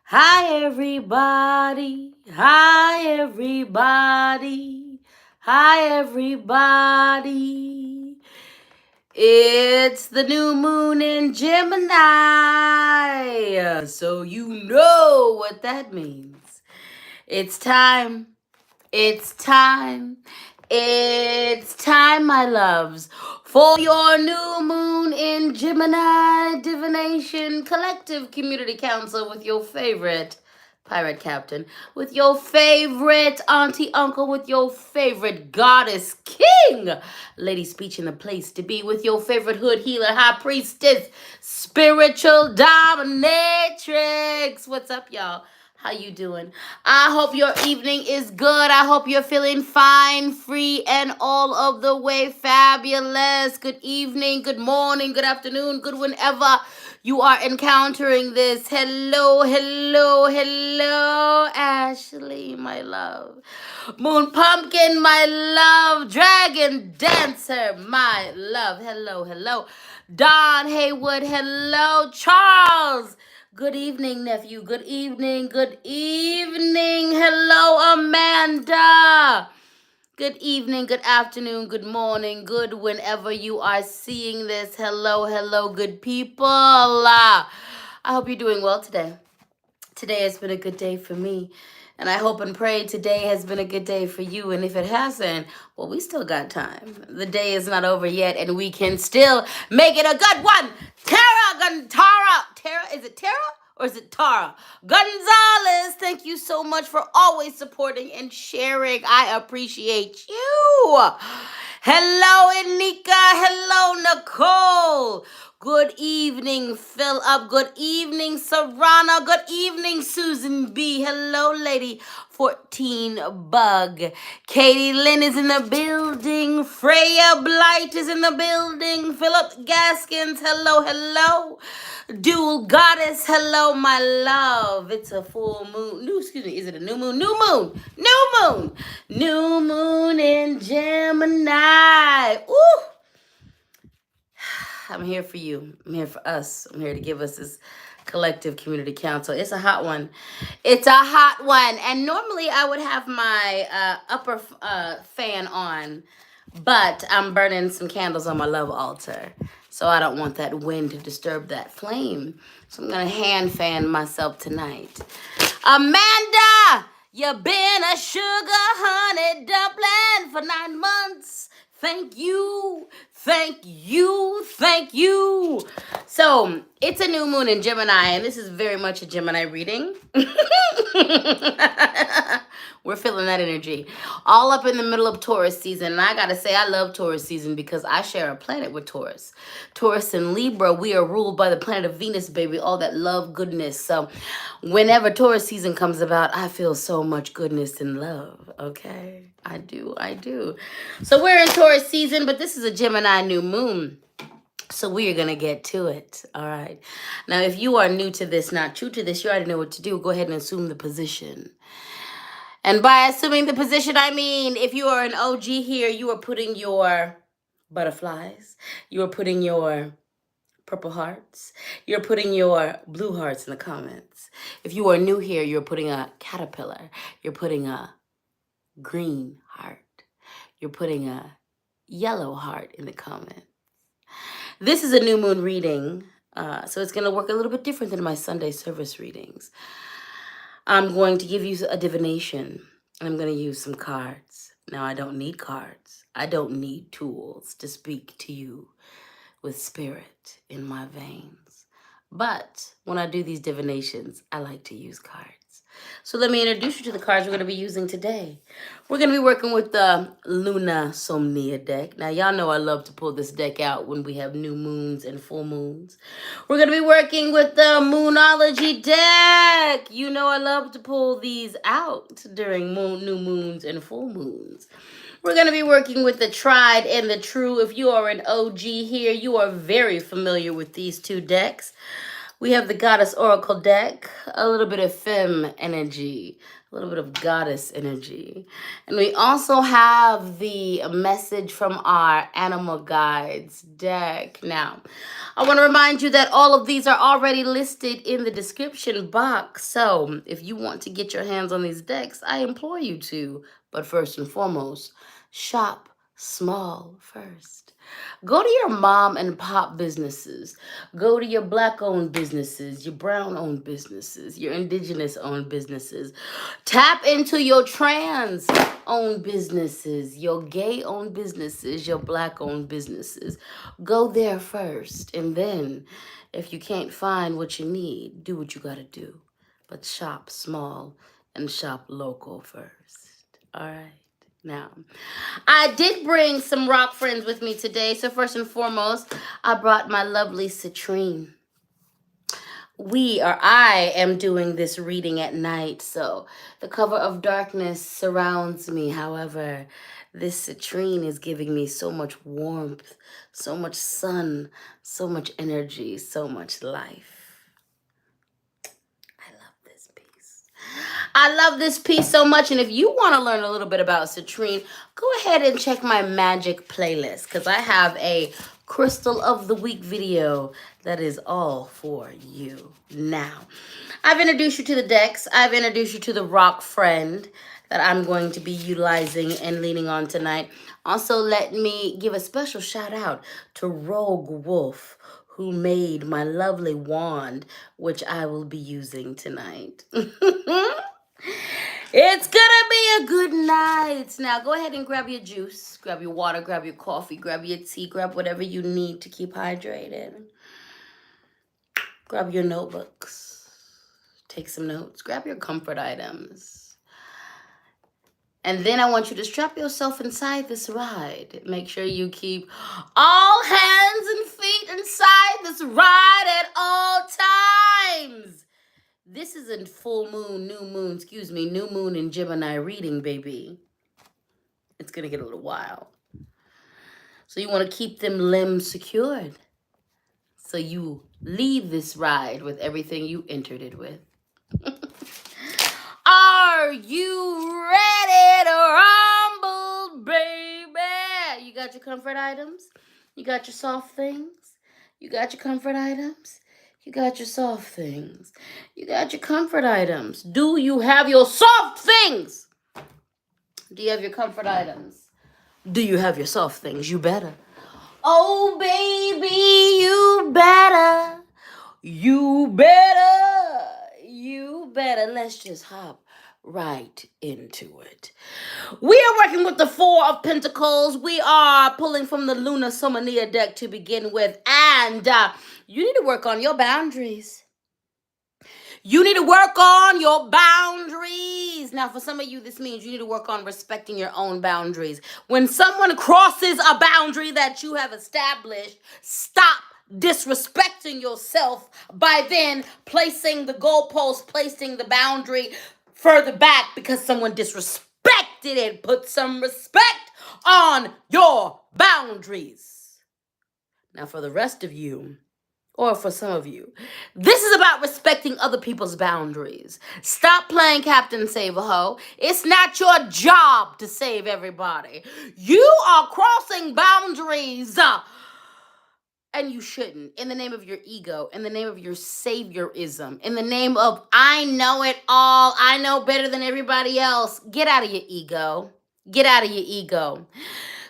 Hi everybody, hi everybody, hi everybody. It's the new moon in Gemini. So you know what that means. It's time. It's time. It's time, my loves, for your new moon in Gemini Divination Collective Community Council with your favorite pirate captain, with your favorite auntie uncle, with your favorite goddess king, LadySpeech in the place to be, with your favorite hood healer, high priestess, spiritual dominatrix. What's up, y'all? How you doing? I hope your evening is good. I hope you're feeling fine, free, and all of the way fabulous. Good evening, good morning, good afternoon, good whenever you are encountering this. Hello, hello, hello, Ashley, my love. Moon Pumpkin, my love. Dragon Dancer, my love. Hello, hello. Don Haywood, hello. Charles. Good evening, nephew. Good evening. Good evening. Hello, Amanda. Good evening, good afternoon, good morning, good whenever you are seeing this. Hello, hello, good people. I hope you're doing well today. Today has been a good day for me. And I hope and pray today has been a good day for you. And if it hasn't, well, we still got time. The day is not over yet, and we can still make it a good one. Tara, is it Tara or is it Tara? Gonzalez, thank you so much for always supporting and sharing. I appreciate you. Hello, Anika. Hello, Nicole. Good evening, Philip. Good evening, Sarana. Good evening, Susan B. Hello, Lady 14 Bug. Katie Lynn is in the building. Freya Blight is in the building. Philip Gaskins. Hello, hello. Dual Goddess. Hello, my love. It's a full moon. Excuse me. Is it a new moon? New moon. New moon. New moon in Gemini. Ooh. I'm here for you. I'm here for us. I'm here to give us this collective community council. It's a hot one. It's a hot one. And normally I would have my upper fan on, but I'm burning some candles on my love altar. So I don't want that wind to disturb that flame. So I'm going to hand fan myself tonight. Amanda, you've been a sugar honey dumpling for 9 months. Thank you. Thank you. Thank you. So it's a new moon in Gemini, and this is very much a Gemini reading. We're feeling that energy. All up in the middle of Taurus season. And I got to say, I love Taurus season because I share a planet with Taurus. Taurus and Libra, we are ruled by the planet of Venus, baby. All that love, goodness. So whenever Taurus season comes about, I feel so much goodness and love. Okay? I do. So we're in Taurus season, but this is a Gemini new moon. So we are going to get to it. All right. Now, if you are new to this, not true to this, you already know what to do. Go ahead and assume the position. And by assuming the position, I mean, if you are an OG here, you are putting your butterflies. You are putting your purple hearts. You're putting your blue hearts in the comments. If you are new here, you're putting a caterpillar. You're putting a green heart. You're putting a yellow heart in the comments. This is a new moon reading, so it's going to work a little bit different than my Sunday service readings. I'm going to give you a divination, and I'm going to use some cards. Now, I don't need cards. I don't need tools to speak to you with spirit in my veins. But when I do these divinations, I like to use cards. So let me introduce you to the cards we're going to be using today. We're going to be working with the Luna Somnia deck. Now, y'all know I love to pull this deck out when we have new moons and full moons. We're going to be working with the Moonology deck. You know I love to pull these out during new moons and full moons. We're going to be working with the tried and the true. If you are an OG here, you are very familiar with these two decks. We have the Goddess Oracle deck, a little bit of femme energy, a little bit of goddess energy. And we also have the message from our animal guides deck. Now, I want to remind you that all of these are already listed in the description box. So if you want to get your hands on these decks, I implore you to. But first and foremost, shop small first. Go to your mom and pop businesses. Go to your black owned businesses, your brown owned businesses, your indigenous owned businesses. Tap into your trans owned businesses, your gay owned businesses, your black owned businesses. Go there first. And then, if you can't find what you need, do what you got to do. But shop small and shop local first. All right. Now, I did bring some rock friends with me today. So first and foremost, I brought my lovely citrine. I am doing this reading at night. So the cover of darkness surrounds me. However, this citrine is giving me so much warmth, so much sun, so much energy, so much life. I love this piece so much. And if you want to learn a little bit about citrine, go ahead and check my magic playlist because I have a Crystal of the Week video that is all for you. Now, I've introduced you to the decks. I've introduced you to the rock friend that I'm going to be utilizing and leaning on tonight. Also, let me give a special shout out to Rogue Wolf, who made my lovely wand, which I will be using tonight. It's gonna be a good night. Now go ahead and grab your juice, grab your water, grab your coffee, grab your tea, grab whatever you need to keep hydrated. Grab your notebooks, take some notes, grab your comfort items. And then I want you to strap yourself inside this ride. Make sure you keep all hands and feet inside this ride at all times. This isn't new moon in Gemini reading, baby. It's going to get a little wild. So you want to keep them limbs secured. So you leave this ride with everything you entered it with. Are you ready to rumble, baby? You got your comfort items? You got your soft things? You got your comfort items? You got your soft things. You got your comfort items. Do you have your soft things? Do you have your comfort items? Do you have your soft things? You better. Oh, baby, you better. You better. You better. Let's just hop right into it. We are working with the Four of Pentacles. We are pulling from the Lunar Somnia deck to begin with. And you need to work on your boundaries. You need to work on your boundaries. Now, for some of you, this means you need to work on respecting your own boundaries. When someone crosses a boundary that you have established, stop disrespecting yourself by then placing the goalpost, placing the boundary further back because someone disrespected it. Put some respect on your boundaries. Now, for the rest of you, or for some of you, this is about respecting other people's boundaries. Stop playing Captain Save-A-Ho. It's not your job to save everybody. You are crossing boundaries, and you shouldn't. In the name of your ego, in the name of your saviorism, in the name of I know it all, I know better than everybody else. Get out of your ego. Get out of your ego.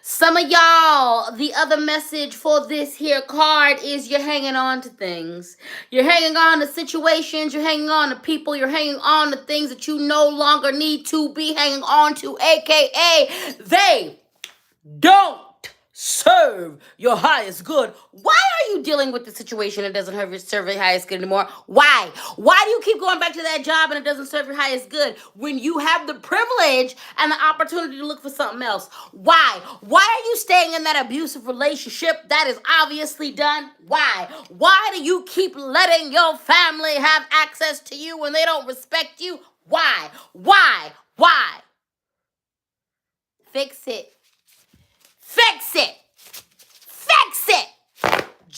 Some of y'all, the other message for this here card is you're hanging on to things. You're hanging on to situations. You're hanging on to people. You're hanging on to things that you no longer need to be hanging on to, a.k.a. they don't serve your highest good. Why are you dealing with the situation that doesn't serve your highest good anymore? Why? Why do you keep going back to that job and it doesn't serve your highest good when you have the privilege and the opportunity to look for something else? Why? Why are you staying in that abusive relationship that is obviously done? Why? Why do you keep letting your family have access to you when they don't respect you? Why? Why? Why? Fix it. Fix it. Fix it.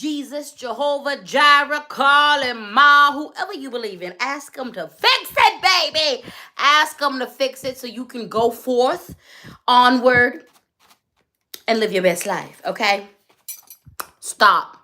Jesus, Jehovah, Jireh, call him Ma, whoever you believe in. Ask him to fix it, baby. Ask him to fix it so you can go forth, onward, and live your best life, okay? Stop.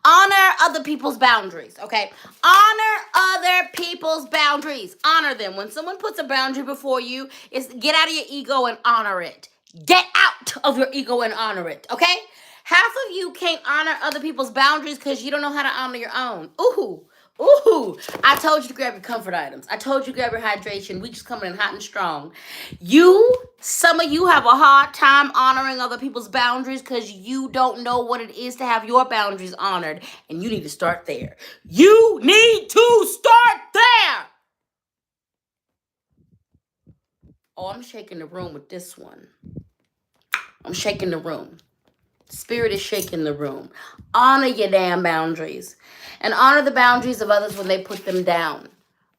Honor other people's boundaries, okay? Honor other people's boundaries. Honor them. When someone puts a boundary before you, it's get out of your ego and honor it. Get out of your ego and honor it, okay? Half of you can't honor other people's boundaries because you don't know how to honor your own. Ooh, I told you to grab your comfort items. I told you to grab your hydration. We just coming in hot and strong. Some of you have a hard time honoring other people's boundaries because you don't know what it is to have your boundaries honored. And you need to start there. You need to start there. Oh, I'm shaking the room with this one. I'm shaking the room. Spirit is shaking the room. Honor your damn boundaries. And honor the boundaries of others when they put them down.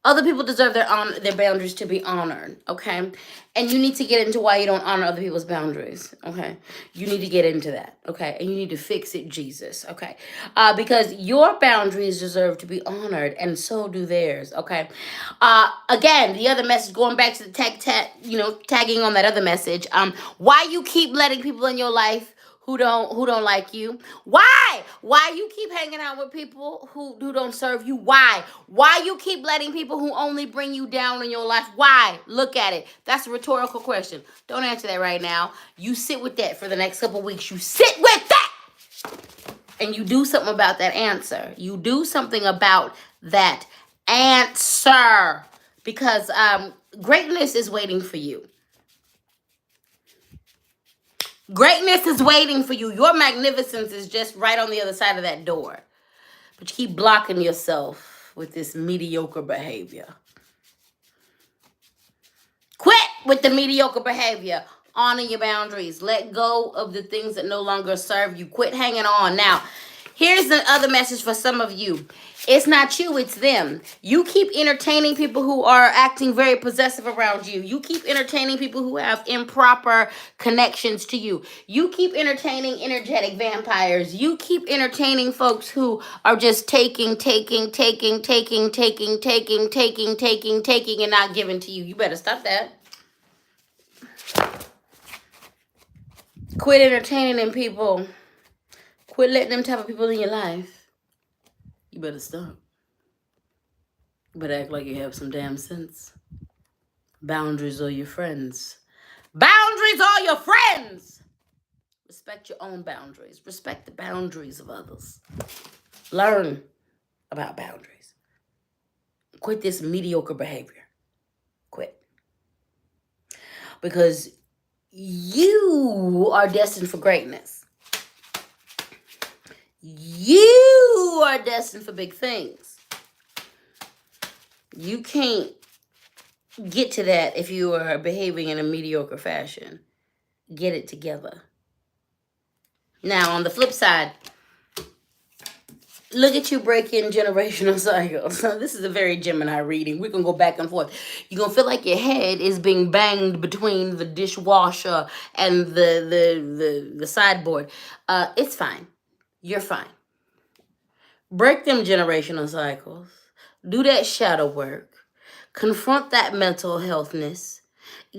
Other people deserve their boundaries to be honored, okay? And you need to get into why you don't honor other people's boundaries, okay? You need to get into that, okay? And you need to fix it, Jesus, okay? Because your boundaries deserve to be honored, and so do theirs, okay? Again, the other message, going back to the tagging on that other message, why you keep letting people in your life who don't like you? Why you keep hanging out with people who don't serve you? Why you keep letting people who only bring you down in your life? Why? Look at it. That's a rhetorical question. Don't answer that right now. You sit with that for the next couple weeks. You sit with that and you do something about that answer. You do something about that answer, because greatness is waiting for you. Greatness is waiting for you. Your magnificence is just right on the other side of that door. But you keep blocking yourself with this mediocre behavior. Quit with the mediocre behavior. Honor your boundaries. Let go of the things that no longer serve you. Quit hanging on. Now, here's the other message for some of you. It's not you, it's them. You keep entertaining people who are acting very possessive around you. You keep entertaining people who have improper connections to you. You keep entertaining energetic vampires. You keep entertaining folks who are just taking, and not giving to you. You better stop that. Quit entertaining them people. Quit letting them type of people in your life. You better stop. You better act like you have some damn sense. Boundaries are your friends. Boundaries are your friends. Respect your own boundaries. Respect the boundaries of others. Learn about boundaries. Quit this mediocre behavior. Quit. Because you are destined for greatness. You are destined for big things. You can't get to that if you are behaving in a mediocre fashion. Get it together. Now, on the flip side, look at you breaking generational cycles. This is a very Gemini reading. We're going to go back and forth. You're going to feel like your head is being banged between the dishwasher and the sideboard. It's fine. You're fine. Break them generational cycles. Do that shadow work. Confront that mental healthness.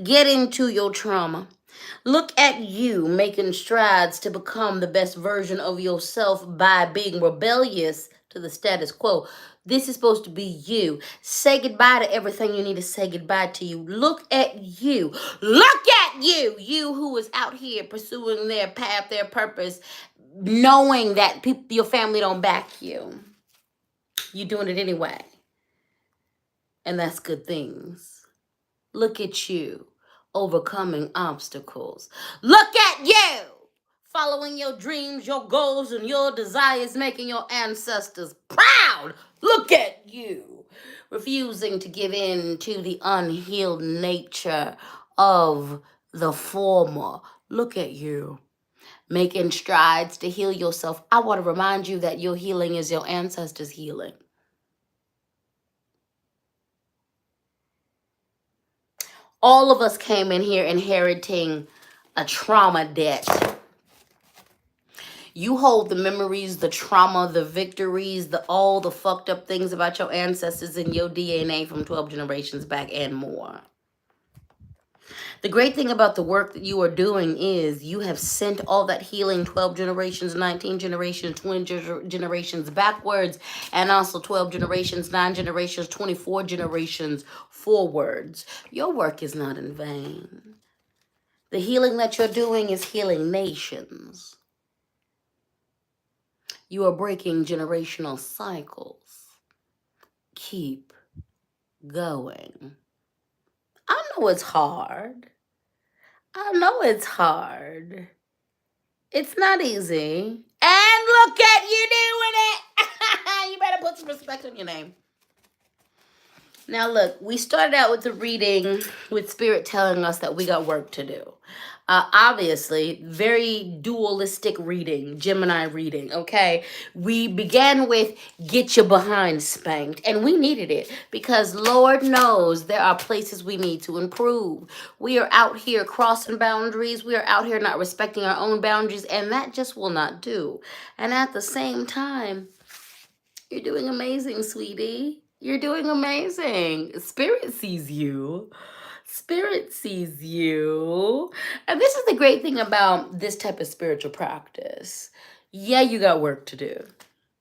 Get into your trauma. Look at you making strides to become the best version of yourself by being rebellious to the status quo. This is supposed to be you. Say goodbye to everything you need to say goodbye to you. Look at you. Look at you. You who is out here pursuing their path, their purpose, knowing that your family don't back you. You're doing it anyway. And that's good things. Look at you overcoming obstacles. Look at you following your dreams, your goals, and your desires, making your ancestors proud. Look at you refusing to give in to the unhealed nature of the former. Look at you making strides to heal yourself. I want to remind you that your healing is your ancestors' healing. All of us came in here inheriting a trauma debt. You hold the memories, the trauma, the victories, all the fucked up things about your ancestors in your DNA from 12 generations back and more. The great thing about the work that you are doing is you have sent all that healing 12 generations, 19 generations, 20 generations backwards, and also 12 generations, 9 generations, 24 generations forwards. Your work is not in vain. The healing that you're doing is healing nations. You are breaking generational cycles. Keep going. I know it's hard. I know it's hard. It's not easy. And look at you doing it. You better put some respect on your name. Now look, we started out with the reading with Spirit telling us that we got work to do. Obviously, very dualistic reading, Gemini reading, okay? We began with get your behind spanked, and we needed it because Lord knows there are places we need to improve. We are out here crossing boundaries. We are out here not respecting our own boundaries, and that just will not do. And at the same time, you're doing amazing, sweetie. You're doing amazing. Spirit sees you. Spirit sees you. And this is the great thing about this type of spiritual practice. Yeah, you got work to do.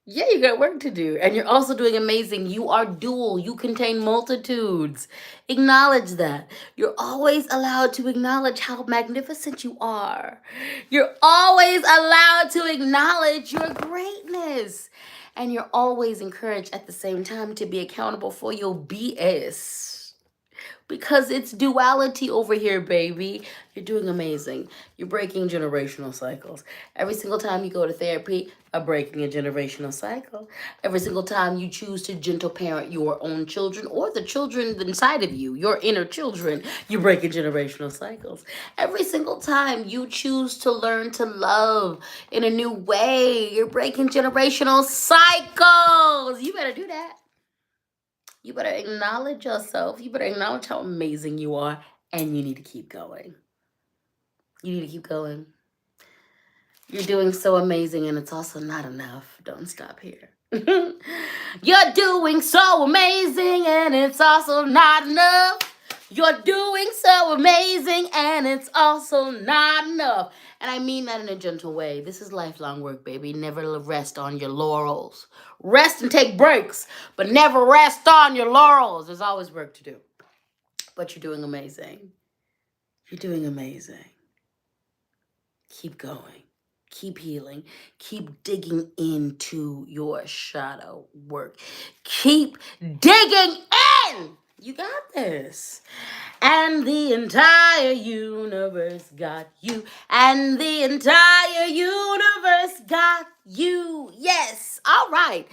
Yeah, you got work to do. And you're also doing amazing. You are dual. You contain multitudes. Acknowledge that. You're always allowed to acknowledge how magnificent you are. You're always allowed to acknowledge your greatness. And you're always encouraged at the same time to be accountable for your BS. Because it's duality over here, baby. You're doing amazing. You're breaking generational cycles. Every single time you go to therapy, you're breaking a generational cycle. Every single time you choose to gentle parent your own children or the children inside of you, your inner children, you're breaking generational cycles. Every single time you choose to learn to love in a new way, you're breaking generational cycles. You better do that. You better acknowledge yourself. You better acknowledge how amazing you are. And you need to keep going. You need to keep going. You're doing so amazing, and it's also not enough. Don't stop here. You're doing so amazing, and it's also not enough. You're doing so amazing, and it's also not enough. And I mean that in a gentle way. This is lifelong work, baby. Never rest on your laurels. Rest and take breaks, but never rest on your laurels. There's always work to do. But you're doing amazing. You're doing amazing. Keep going. Keep healing. Keep digging into your shadow work. Keep digging in. You got this. And the entire universe got you. And the entire universe got you. Yes. All right.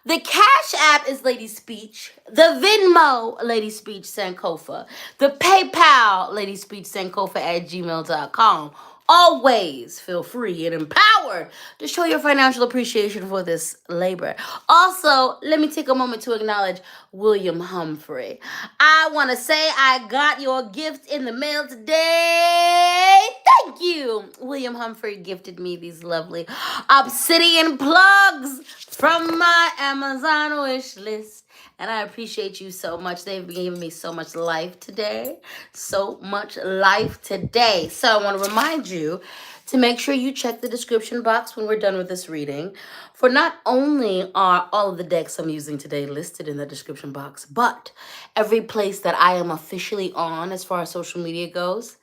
The Cash App is LadySpeech. The Venmo, LadySpeech Sankofa. The PayPal, LadySpeech Sankofa @gmail.com. Always feel free and empowered to show your financial appreciation for this labor. Also, let me take a moment to acknowledge William Humphrey. I want to say I got your gift in the mail today. Thank you. William Humphrey gifted me these lovely obsidian plugs from my Amazon wish list. And I appreciate you so much. They've given me so much life today. So much life today. So I want to remind you to make sure you check the description box when we're done with this reading. For not only are all of the decks I'm using today listed in the description box, but every place that I am officially on as far as social media goes,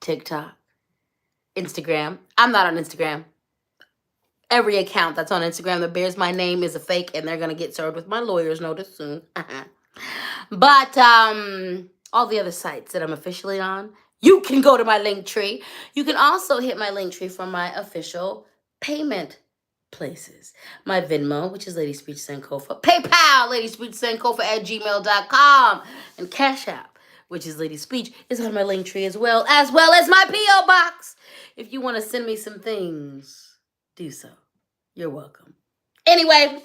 TikTok, Instagram. I'm not on Instagram. Every account that's on Instagram that bears my name is a fake, and they're going to get served with my lawyer's notice soon. But all the other sites that I'm officially on, you can go to my link tree. You can also hit my link tree for my official payment places. My Venmo, which is LadySpeech Sankofa. PayPal, LadySpeech Sankofa @gmail.com. And Cash App, which is LadySpeech, is on my link tree as well as my P.O. Box. If you want to send me some things, do so. You're welcome. Anyway,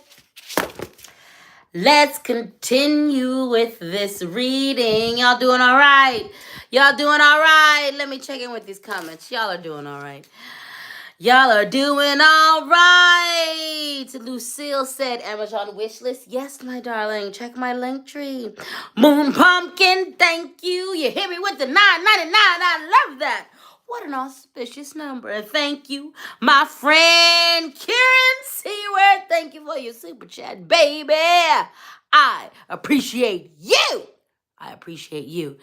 let's continue with this reading. Y'all doing all right? Y'all doing all right? Let me check in with these comments. Y'all are doing all right. Y'all are doing all right. Lucille said, Amazon wishlist. Yes, my darling. Check my link tree. Moon Pumpkin, thank you. You hit me with the $9.99. I love that. What an auspicious number. And thank you, my friend Karen Seward. Thank you for your super chat, baby. I appreciate you. I appreciate you.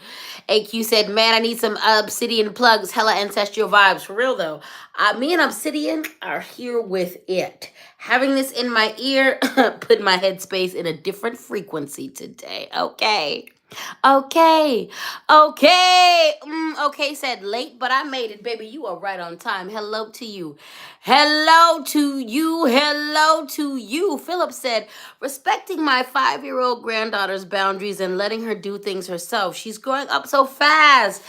AQ said, man, I need some Obsidian plugs. Hella ancestral vibes. For real, though. Me and Obsidian are here with it. Having this in my ear put my headspace in a different frequency today. Okay. Okay. Okay said late, but I made it, baby. You are right on time. Hello to you. Hello to you. Hello to you. Philip said, respecting my 5-year-old granddaughter's boundaries and letting her do things herself. She's growing up so fast.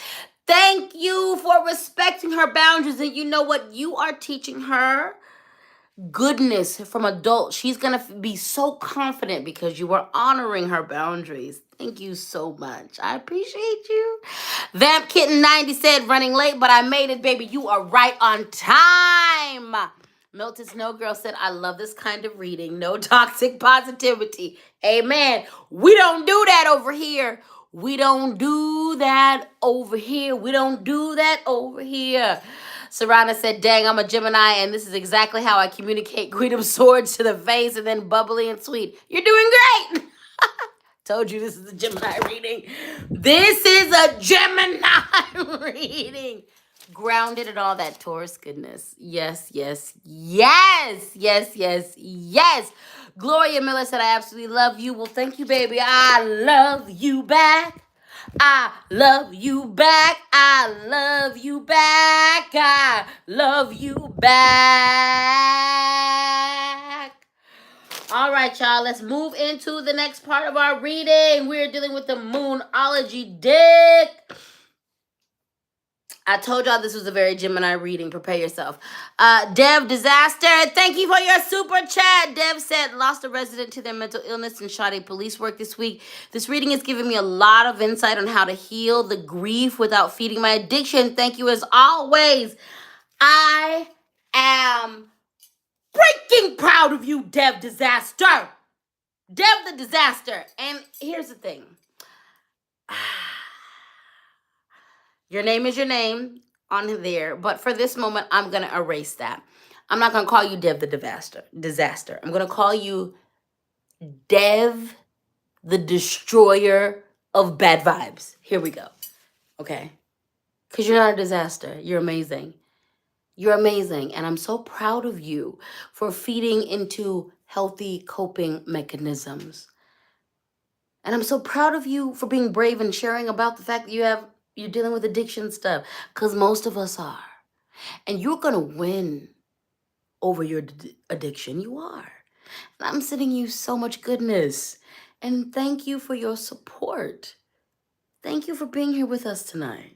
Thank you for respecting her boundaries. And you know what? You are teaching her goodness from adults. She's going to be so confident because you are honoring her boundaries. Thank you so much. I appreciate you. Vamp Kitten 90 said, running late, but I made it, baby. You are right on time. Milton Snow Girl said, I love this kind of reading. No toxic positivity. Amen. We don't do that over here. We don't do that over here. We don't do that over here. Sarana said, dang, I'm a Gemini, and this is exactly how I communicate Queen of Swords to the face and then bubbly and sweet. You're doing great. Told you this is a Gemini reading. This is a Gemini reading. Grounded in all that Taurus goodness. Yes, yes, yes, yes, yes, yes. Gloria Miller said, I absolutely love you. Well, thank you, baby. I love you back. I love you back. I love you back. I love you back. All right, y'all. Let's move into the next part of our reading. We're dealing with the Moonology deck. I told y'all this was a very Gemini reading. Prepare yourself. Dev Disaster, thank you for your super chat. Dev said, lost a resident to their mental illness and Sade police work this week. This reading is giving me a lot of insight on how to heal the grief without feeding my addiction. Thank you as always. I am freaking proud of you, Dev Disaster. Dev the Disaster. And here's the thing. Your name is your name on there, but for this moment, I'm going to erase that. I'm not going to call you Dev the Disaster. I'm going to call you Dev the Destroyer of Bad Vibes. Here we go. Okay? Because you're not a disaster. You're amazing. You're amazing. And I'm so proud of you for feeding into healthy coping mechanisms. And I'm so proud of you for being brave and sharing about the fact that you're dealing with addiction stuff, because most of us are. And you're going to win over your addiction. You are. And I'm sending you so much goodness. And thank you for your support. Thank you for being here with us tonight.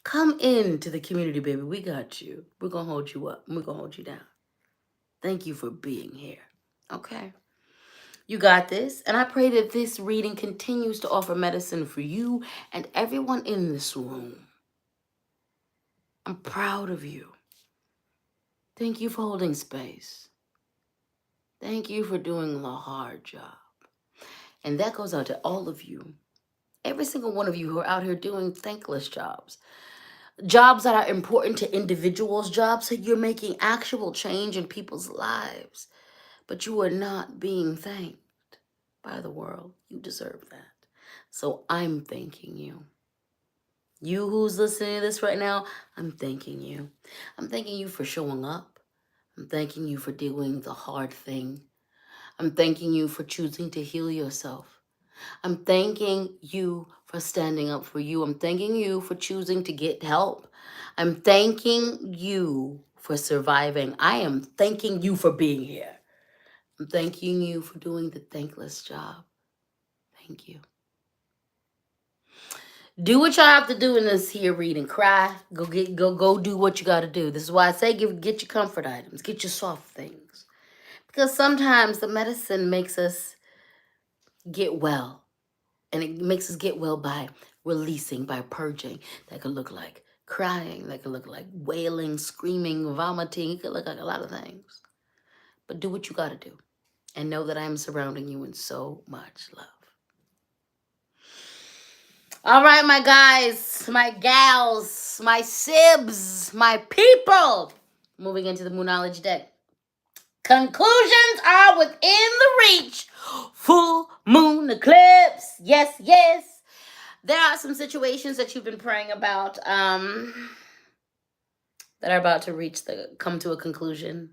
Come into the community, baby. We got you. We're going to hold you up. We're going to hold you down. Thank you for being here. Okay? You got this. And I pray that this reading continues to offer medicine for you and everyone in this room. I'm proud of you. Thank you for holding space. Thank you for doing the hard job. And that goes out to all of you. Every single one of you who are out here doing thankless jobs. Jobs that are important to individuals. Jobs that you're making actual change in people's lives. But you are not being thanked by the world. You deserve that. So I'm thanking you. You who's listening to this right now, I'm thanking you. I'm thanking you for showing up. I'm thanking you for doing the hard thing. I'm thanking you for choosing to heal yourself. I'm thanking you for standing up for you. I'm thanking you for choosing to get help. I'm thanking you for surviving. I am thanking you for being here. I'm thanking you for doing the thankless job. Thank you. Do what y'all have to do in this here reading. Cry. Go do what you got to do. This is why I say get your comfort items. Get your soft things. Because sometimes the medicine makes us get well. And it makes us get well by releasing, by purging. That could look like crying. That could look like wailing, screaming, vomiting. It could look like a lot of things. But do what you got to do. And know that I am surrounding you in so much love. All right, my guys, my gals, my sibs, my people. Moving into the Moonology deck. Conclusions are within the reach. Full moon eclipse. Yes, yes. There are some situations that you've been praying about that are about to come to a conclusion.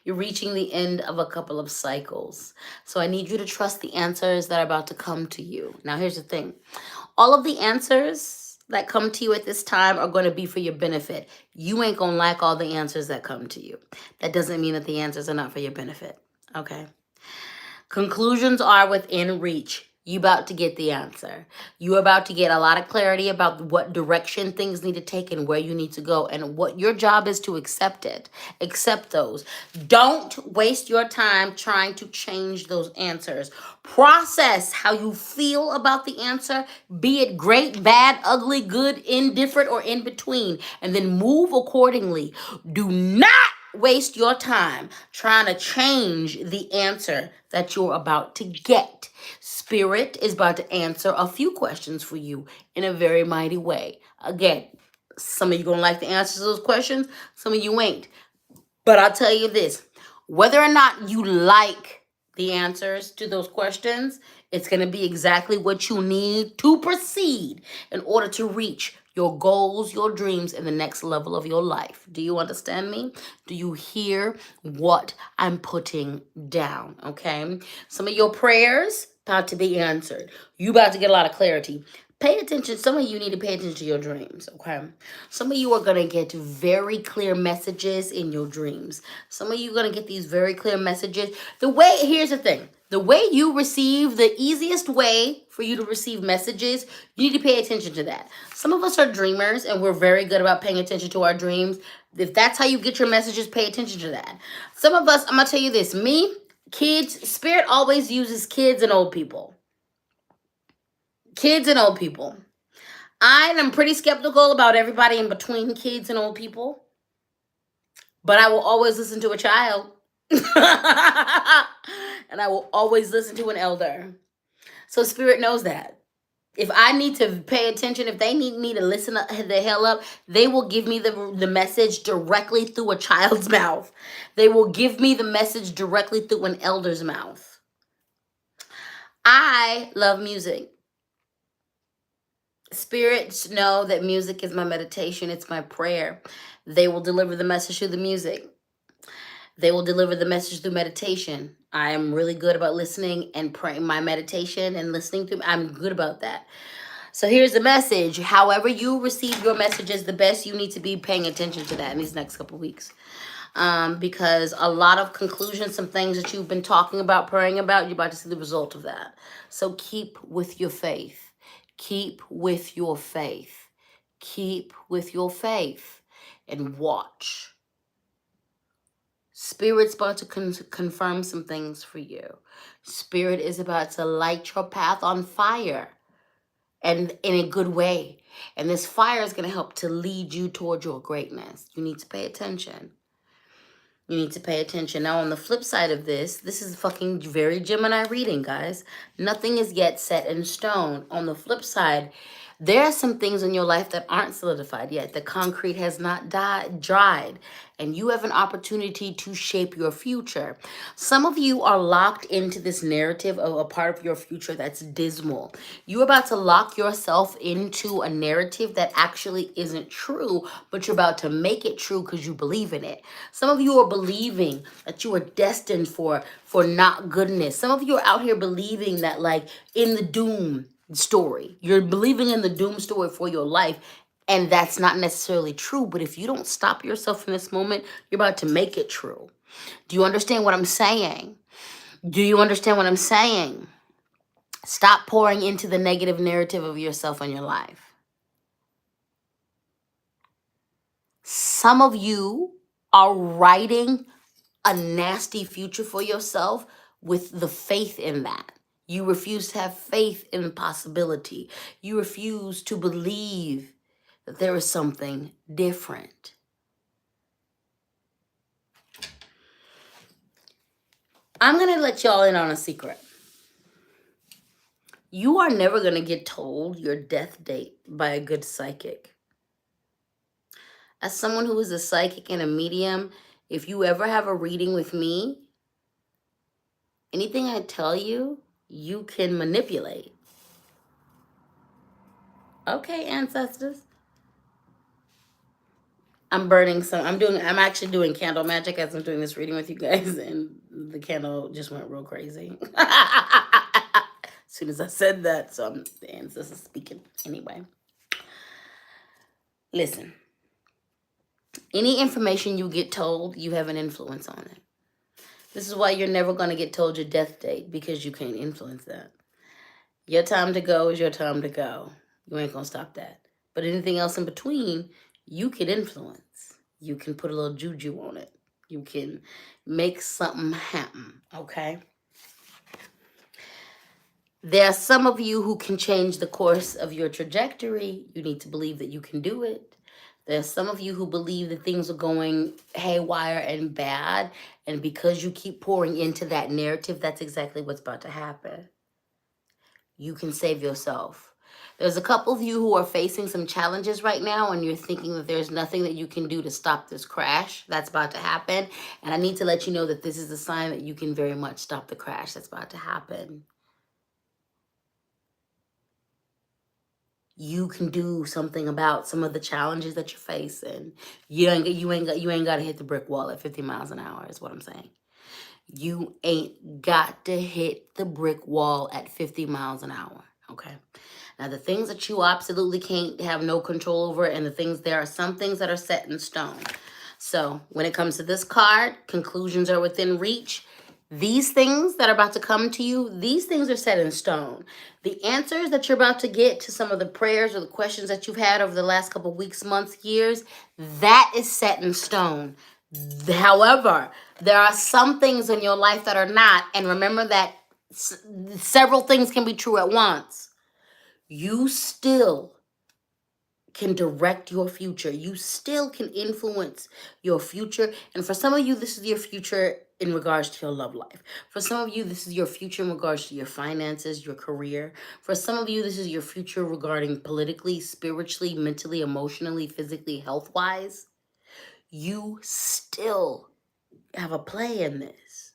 You're reaching the end of a couple of cycles. So I need you to trust the answers that are about to come to you. Now, here's the thing. All of the answers that come to you at this time are going to be for your benefit. You ain't going to like all the answers that come to you. That doesn't mean that the answers are not for your benefit. Okay? Conclusions are within reach. You about to get the answer. You're about to get a lot of clarity about what direction things need to take and where you need to go. And what your job is to accept it. Accept those. Don't waste your time trying to change those answers. Process how you feel about the answer, be it great, bad, ugly, good, indifferent, or in between. And then move accordingly. Do not waste your time trying to change the answer that you're about to get. Spirit is about to answer a few questions for you in a very mighty way. Again, some of you gonna like the answers to those questions, some of you ain't. But I'll tell you this, whether or not you like the answers to those questions, it's going to be exactly what you need to proceed in order to reach your goals, your dreams, and the next level of your life. Do you understand me? Do you hear what I'm putting down? Okay. Some of your prayers about to be answered. You about to get a lot of clarity. Pay attention. Some of you need to pay attention to your dreams, okay? Some of you are going to get very clear messages in your dreams. Some of you are going to get these very clear messages. Here's the thing. The way you receive, the easiest way for you to receive messages, you need to pay attention to that. Some of us are dreamers, and we're very good about paying attention to our dreams. If that's how you get your messages, pay attention to that. Some of us, I'm going to tell you this. Me, kids, Spirit always uses kids and old people. Kids and old people. I am pretty skeptical about everybody in between kids and old people. But I will always listen to a child. And I will always listen to an elder. So Spirit knows that. If I need to pay attention, if they need me to listen the hell up, they will give me the message directly through a child's mouth. They will give me the message directly through an elder's mouth. I love music. Spirits know that music is my meditation. It's my prayer. They will deliver the message through the music. They will deliver the message through meditation. I am really good about listening and praying my meditation and listening to. I'm good about that. So here's the message. However you receive your messages, the best, you need to be paying attention to that in these next couple of weeks. Because a lot of conclusions, some things that you've been talking about, praying about, you're about to see the result of that. So keep with your faith. Keep with your faith. Keep with your faith and watch. Spirit's about to confirm some things for you. Spirit is about to light your path on fire, and in a good way. And this fire is going to help to lead you toward your greatness. You need to pay attention. You need to pay attention. Now, on the flip side of this is fucking very Gemini reading, guys. Nothing is yet set in stone. On the flip side, there are some things in your life that aren't solidified yet. The concrete has not dried. And you have an opportunity to shape your future. Some of you are locked into this narrative of a part of your future that's dismal. You're about to lock yourself into a narrative that actually isn't true, but you're about to make it true because you believe in it. Some of you are believing that you are destined for not goodness. Some of you are out here believing that, like, in the doom story. You're believing in the doom story for your life. And that's not necessarily true. But if you don't stop yourself in this moment, you're about to make it true. Do you understand what I'm saying? Do you understand what I'm saying? Stop pouring into the negative narrative of yourself and your life. Some of you are writing a nasty future for yourself with the faith in that. You refuse to have faith in the possibility. You refuse to believe that there is something different. I'm going to let y'all in on a secret. You are never going to get told your death date by a good psychic. As someone who is a psychic and a medium, if you ever have a reading with me, anything I tell you, you can manipulate. Okay, ancestors. I'm actually doing candle magic as I'm doing this reading with you guys, and the candle just went real crazy. As soon as I said that, so the ancestors speaking. Anyway. Listen. Any information you get told, you have an influence on it. This is why you're never going to get told your death date, because you can't influence that. Your time to go is your time to go. You ain't going to stop that. But anything else in between, you can influence. You can put a little juju on it. You can make something happen, okay? There are some of you who can change the course of your trajectory. You need to believe that you can do it. There's some of you who believe that things are going haywire and bad, and because you keep pouring into that narrative, that's exactly what's about to happen. You can save yourself. There's a couple of you who are facing some challenges right now, and you're thinking that there's nothing that you can do to stop this crash that's about to happen. And I need to let you know that this is a sign that you can very much stop the crash that's about to happen. You can do something about some of the challenges that you're facing. You ain't got to hit the brick wall at 50 miles an hour is what I'm saying. You ain't got to hit the brick wall at 50 miles an hour, okay? Now, the things that you absolutely can't have no control over, and there are some things that are set in stone. So when it comes to this card, conclusions are within reach. These things that are about to come to you, these things are set in stone. The answers that you're about to get to some of the prayers or the questions that you've had over the last couple of weeks, months, years, that is set in stone. However, there are some things in your life that are not. And remember that several things can be true at once. You still can direct your future. You still can influence your future. And for some of you, this is your future in regards to your love life. For some of you, this is your future in regards to your finances, your career. For some of you, this is your future regarding politically, spiritually, mentally, emotionally, physically, health-wise. You still have a play in this.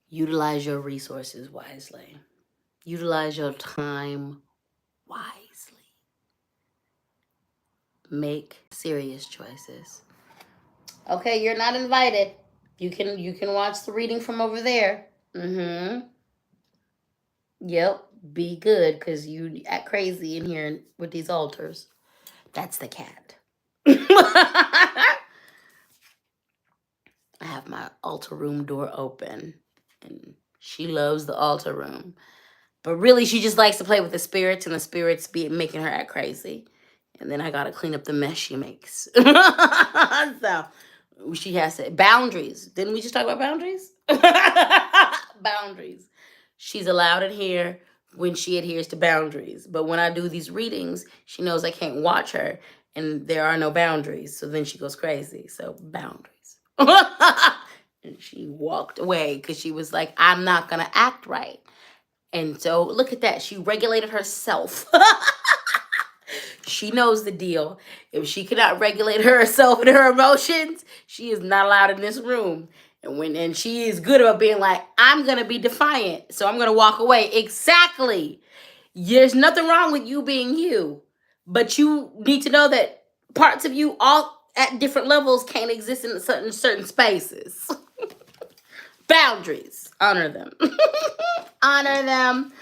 Utilize your resources wisely. Utilize your time wisely. Make serious choices. Okay, you're not invited. You can watch the reading from over there. Yep, be good, because you act crazy in here with these altars. That's the cat. I have my altar room door open, and she loves the altar room. But really, she just likes to play with the spirits, and the spirits be making her act crazy. And then I got to clean up the mess she makes. So she has to, boundaries. Didn't we just talk about boundaries? Boundaries. She's allowed in here when she adheres to boundaries. But when I do these readings, she knows I can't watch her, and there are no boundaries. So then she goes crazy. So boundaries. And she walked away because she was like, I'm not going to act right. And so look at that. She regulated herself. She knows the deal. If she cannot regulate herself and her emotions, she is not allowed in this room. And she is good about being like, I'm going to be defiant, so I'm going to walk away. Exactly. There's nothing wrong with you being you. But you need to know that parts of you all at different levels can't exist in certain spaces. Boundaries. Honor them. Honor them.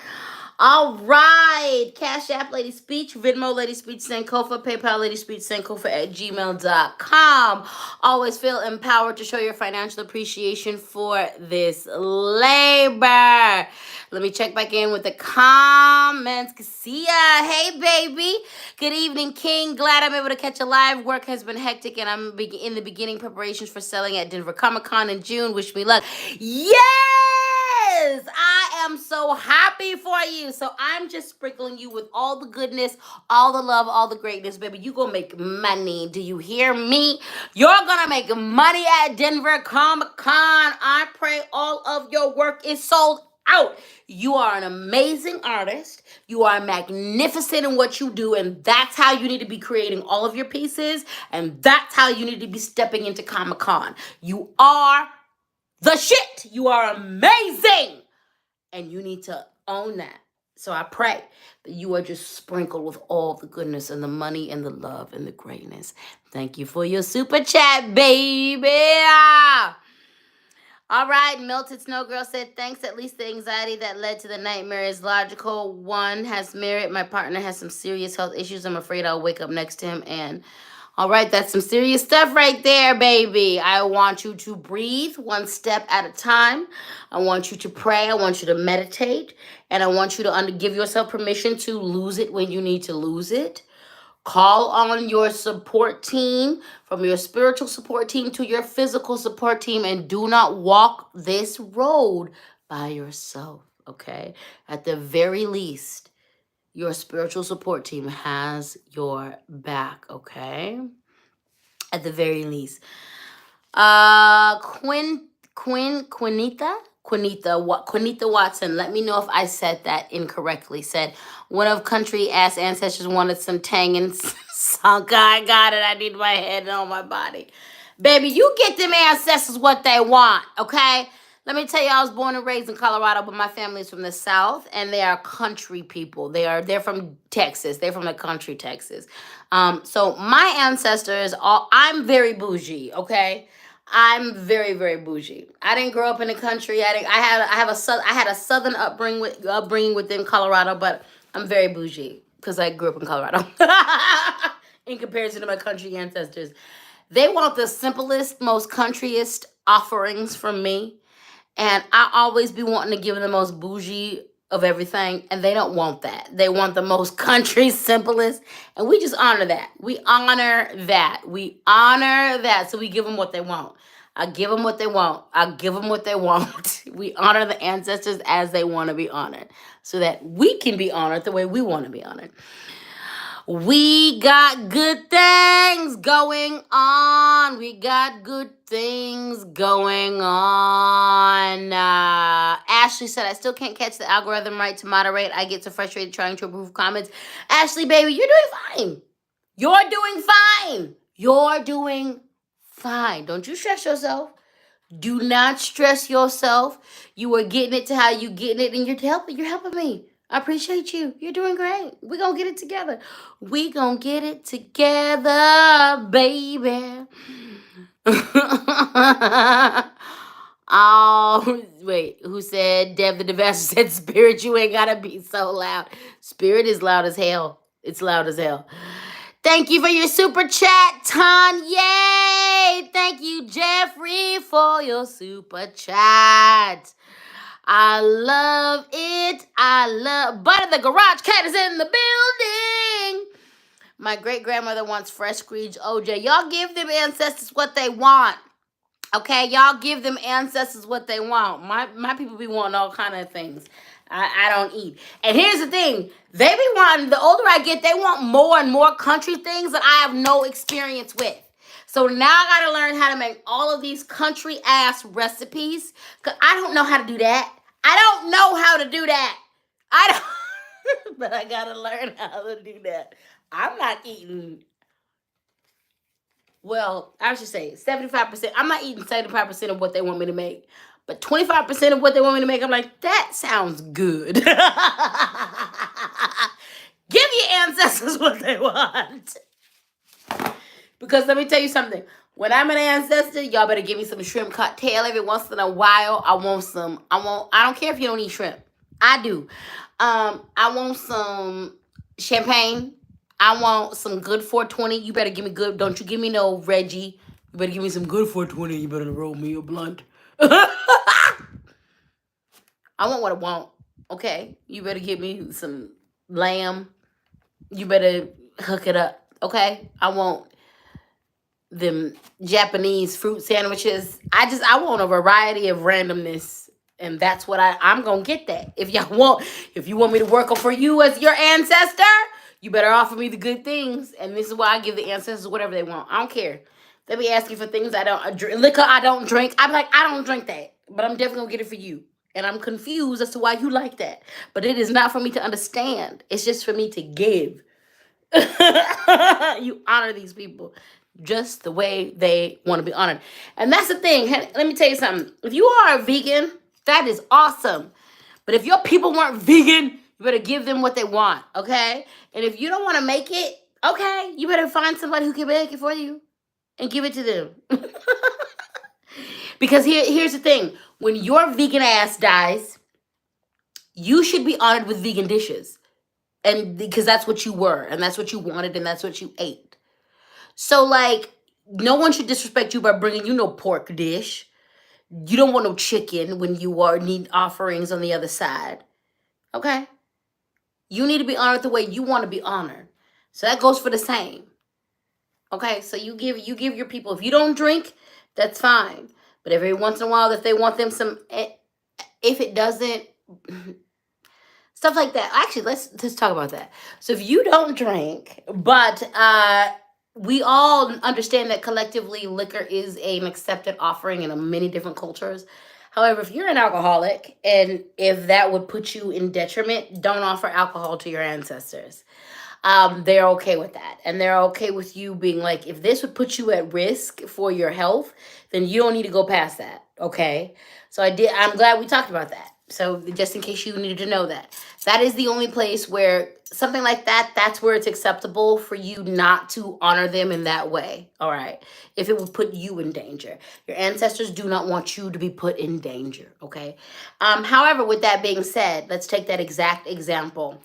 All right. Cash App LadySpeech, Venmo LadySpeech Sankofa, PayPal LadySpeech Sankofa at gmail.com. Always feel empowered to show your financial appreciation for this labor. Let me check back in with the comments. See ya. Hey, baby. Good evening, King. Glad I'm able to catch a live. Work has been hectic, and I'm in the beginning preparations for selling at Denver Comic Con in June. Wish me luck. Yes! I I am so happy for you. So I'm just sprinkling you with all the goodness, all the love, all the greatness, baby. You gonna make money. Do you hear me? You're gonna make money at Denver Comic Con. I pray all of your work is sold out. You are an amazing artist. You are magnificent in what you do, and that's how you need to be creating all of your pieces, and that's how you need to be stepping into Comic Con. You are the shit. You are amazing, and you need to own that. So I pray that you are just sprinkled with all the goodness and the money and the love and the greatness. Thank you for your super chat, baby. All right, Melted Snow Girl said, thanks. At least the anxiety that led to the nightmare is logical. One has merit. My partner has some serious health issues. I'm afraid I'll wake up next to him. And all right, that's some serious stuff right there, baby. I want you to breathe one step at a time. I want you to pray. I want you to meditate. And I want you to give yourself permission to lose it when you need to lose it. Call on your support team, from your spiritual support team to your physical support team, and do not walk this road by yourself, okay? At the very least, your spiritual support team has your back, okay? At the very least. Quinita Watson, let me know if I said that incorrectly. Said, one of country ass ancestors wanted some tang and sunk. I got it. I need my head and all my body. Baby, you get them ancestors what they want, okay? Let me tell you, I was born and raised in Colorado, but my family is from the South, and they are country people. They're from Texas. They're from the country Texas. So my ancestors, I'm very bougie, okay? I'm very, very bougie. I didn't grow up in the country. I had a southern upbringing within Colorado, but I'm very bougie because I grew up in Colorado. In comparison to my country ancestors, they want the simplest, most countryest offerings from me, and I always be wanting to give them the most bougie of everything, and they don't want that. They want the most country, simplest, and we just honor that. We honor that. We honor that, so we give them what they want. I give them what they want. I give them what they want. We honor the ancestors as they want to be honored, so that we can be honored the way we want to be honored. We got good things going on. We got good things going on. Ashley said, I still can't catch the algorithm right to moderate. I get so frustrated trying to approve comments. Ashley, baby, you're doing fine. You're doing fine. You're doing fine. Don't you stress yourself. Do not stress yourself. You are getting it to how you getting it, and you're helping me. I appreciate you. You're doing great. We're going to get it together. We going to get it together, baby. Oh, wait. Who said, Dev the Divination said, Spirit, you ain't got to be so loud. Spirit is loud as hell. It's loud as hell. Thank you for your super chat, Tanya. Thank you, Jeffrey, for your super chat. I love it. Butter the Garage Cat is in the building. My great-grandmother wants fresh squeeged OJ. Y'all give them ancestors what they want. Okay, y'all give them ancestors what they want. My people be wanting all kind of things. I don't eat. And here's the thing. They be wanting, the older I get, they want more and more country things that I have no experience with. So now I got to learn how to make all of these country-ass recipes. Because I don't know how to do that. I don't know how to do that. But I got to learn how to do that. I'm not eating, well, I should say 75%. I'm not eating 75% of what they want me to make. But 25% of what they want me to make, I'm like, that sounds good. Give your ancestors what they want. Because let me tell you something. When I'm an ancestor, y'all better give me some shrimp cocktail every once in a while. I don't care if you don't eat shrimp. I do. I want some champagne. I want some good 420. You better give me good. Don't you give me no Reggie. You better give me some good 420. You better roll me a blunt. I want what I want. Okay? You better give me some lamb. You better hook it up. Okay? I want them Japanese fruit sandwiches. I want a variety of randomness And that's what I'm going to get that. If you want me to work for you as your ancestor, you better offer me the good things. And this is why I give the ancestors whatever they want. I don't care. They be asking for things I don't drink, liquor I don't drink. I'm like, I don't drink that, but I'm definitely gonna get it for you. And I'm confused as to why you like that. But it is not for me to understand. It's just for me to give. You honor these people just the way they want to be honored. And that's the thing. Let me tell you something. If you are a vegan, that is awesome. But if your people weren't vegan, you better give them what they want, okay? And if you don't want to make it, okay, you better find somebody who can make it for you and give it to them. Because here's the thing. When your vegan ass dies, you should be honored with vegan dishes. And because that's what you were, and that's what you wanted, and that's what you ate. So, like, no one should disrespect you by bringing you no pork dish. You don't want no chicken when you need offerings on the other side. Okay? You need to be honored the way you want to be honored. So that goes for the same. Okay? So you give your people, if you don't drink, that's fine. But every once in a while, if they want them some, if it doesn't, stuff like that. Actually, let's talk about that. So if you don't drink, but we all understand that collectively liquor is an accepted offering in many different cultures. However, if you're an alcoholic and if that would put you in detriment, don't offer alcohol to your ancestors. They're okay with that. And they're okay with you being like, if this would put you at risk for your health, then you don't need to go past that. Okay. So I'm glad we talked about that. So just in case you needed to know that. That is the only place where something like that's where it's acceptable for you not to honor them in that way. All right. If it would put you in danger. Your ancestors do not want you to be put in danger. Okay. However, with that being said, let's take that exact example.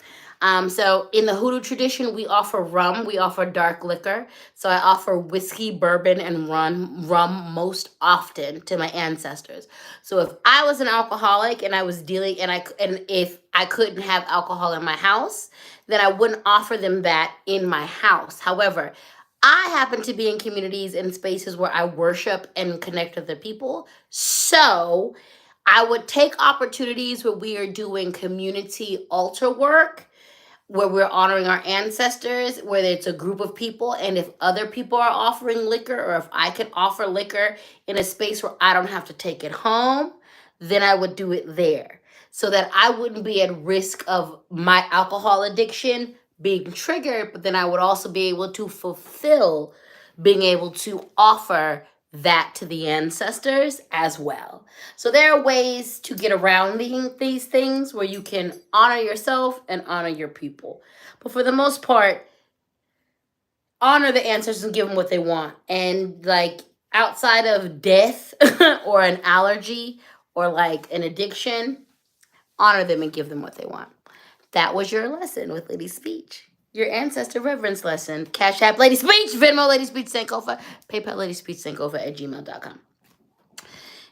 So in the Hoodoo tradition, we offer rum, we offer dark liquor. So I offer whiskey, bourbon, and rum most often to my ancestors. So if I was an alcoholic and I was dealing, and if I couldn't have alcohol in my house, then I wouldn't offer them that in my house. However, I happen to be in communities and spaces where I worship and connect with the people. So I would take opportunities where we are doing community altar work, where we're honoring our ancestors, whether it's a group of people, and if other people are offering liquor, or if I can offer liquor in a space where I don't have to take it home, then I would do it there so that I wouldn't be at risk of my alcohol addiction being triggered, but then I would also be able to fulfill being able to offer that to the ancestors as well. So there are ways to get around these things where you can honor yourself and honor your people. But for the most part, honor the ancestors and give them what they want. And like outside of death or an allergy or like an addiction, honor them and give them what they want. That was your lesson with LadySpeech. Your ancestor reverence lesson. Cash App LadySpeech, Venmo LadySpeech Sankofa, PayPal LadySpeech Sankofa at gmail.com.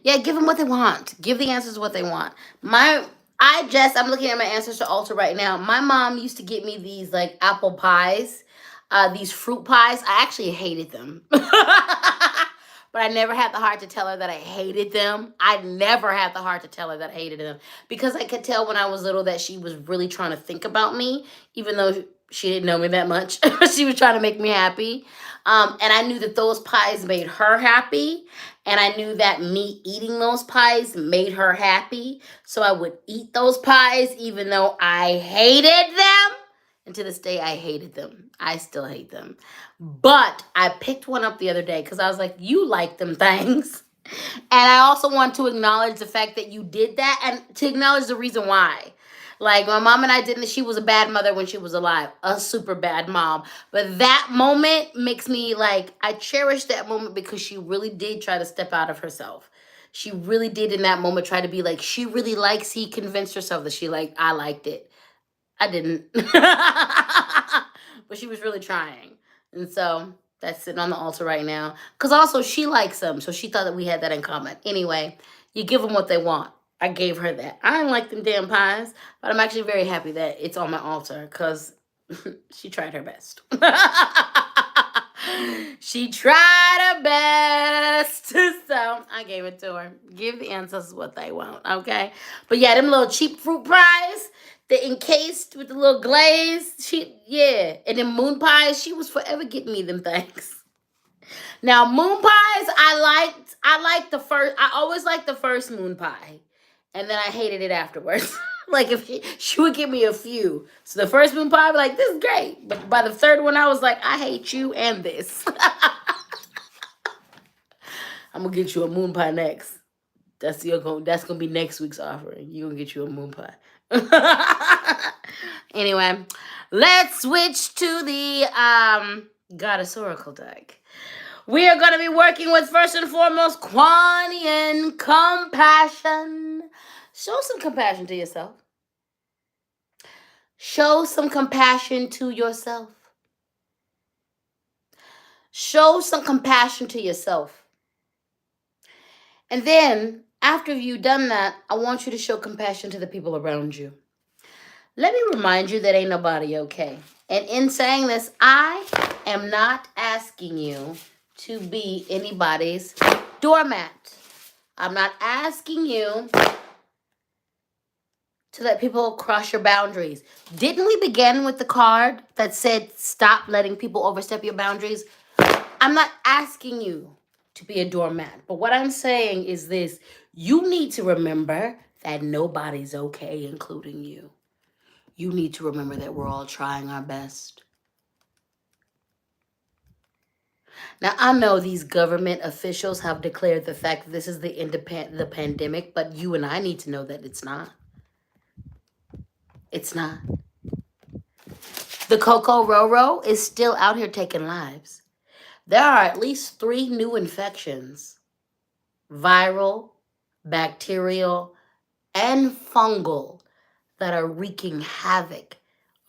Yeah, give them what they want. Give the ancestors what they want. I'm looking at my ancestor altar right now. My mom used to get me these like apple pies, these fruit pies. I actually hated them. But I never had the heart to tell her that I hated them. I never had the heart to tell her that I hated them because I could tell when I was little that she was really trying to think about me, even though she didn't know me that much. She was trying to make me happy. And I knew that those pies made her happy. And I knew that me eating those pies made her happy. So I would eat those pies even though I hated them. And to this day, I hated them. I still hate them. But I picked one up the other day because I was like, you like them things. And I also want to acknowledge the fact that you did that and to acknowledge the reason why. Like my mom and I didn't, she was a bad mother when she was alive, a super bad mom. But that moment makes me like, I cherish that moment because she really did try to step out of herself. She really did in that moment try to be like, she really likes, he convinced herself that I liked it. I didn't. But she was really trying. And so that's sitting on the altar right now. Because also she likes them. So she thought that we had that in common. Anyway, you give them what they want. I gave her that. I didn't like them damn pies. But I'm actually very happy that it's on my altar. Because she tried her best. She tried her best. So I gave it to her. Give the ancestors what they want, okay? But yeah, them little cheap fruit pies, the encased with the little glaze, and then moon pies, she was forever getting me them things. Now, moon pies, I always liked the first moon pie. And then I hated it afterwards. Like, if she would give me a few. So the first moon pie, I'd be like, this is great. But by the third one, I was like, I hate you and this. I'm going to get you a moon pie next. That's gonna be next week's offering. You're gonna get you a moon pie. Anyway, let's switch to the Goddess Oracle deck. We are gonna be working with, first and foremost, Quanian compassion. Show some compassion to yourself. Show some compassion to yourself. Show some compassion to yourself. And then, after you've done that, I want you to show compassion to the people around you. Let me remind you that ain't nobody okay. And in saying this, I am not asking you to be anybody's doormat. I'm not asking you to let people cross your boundaries. Didn't we begin with the card that said stop letting people overstep your boundaries? I'm not asking you to be a doormat. But what I'm saying is this. You need to remember that nobody's okay, including you. You need to remember that we're all trying our best. Now, I know these government officials have declared the fact that this is the pandemic, but you and I need to know that it's not. It's not. The Coco Roro is still out here taking lives. There are at least 3 new infections, viral, bacterial, and fungal, that are wreaking havoc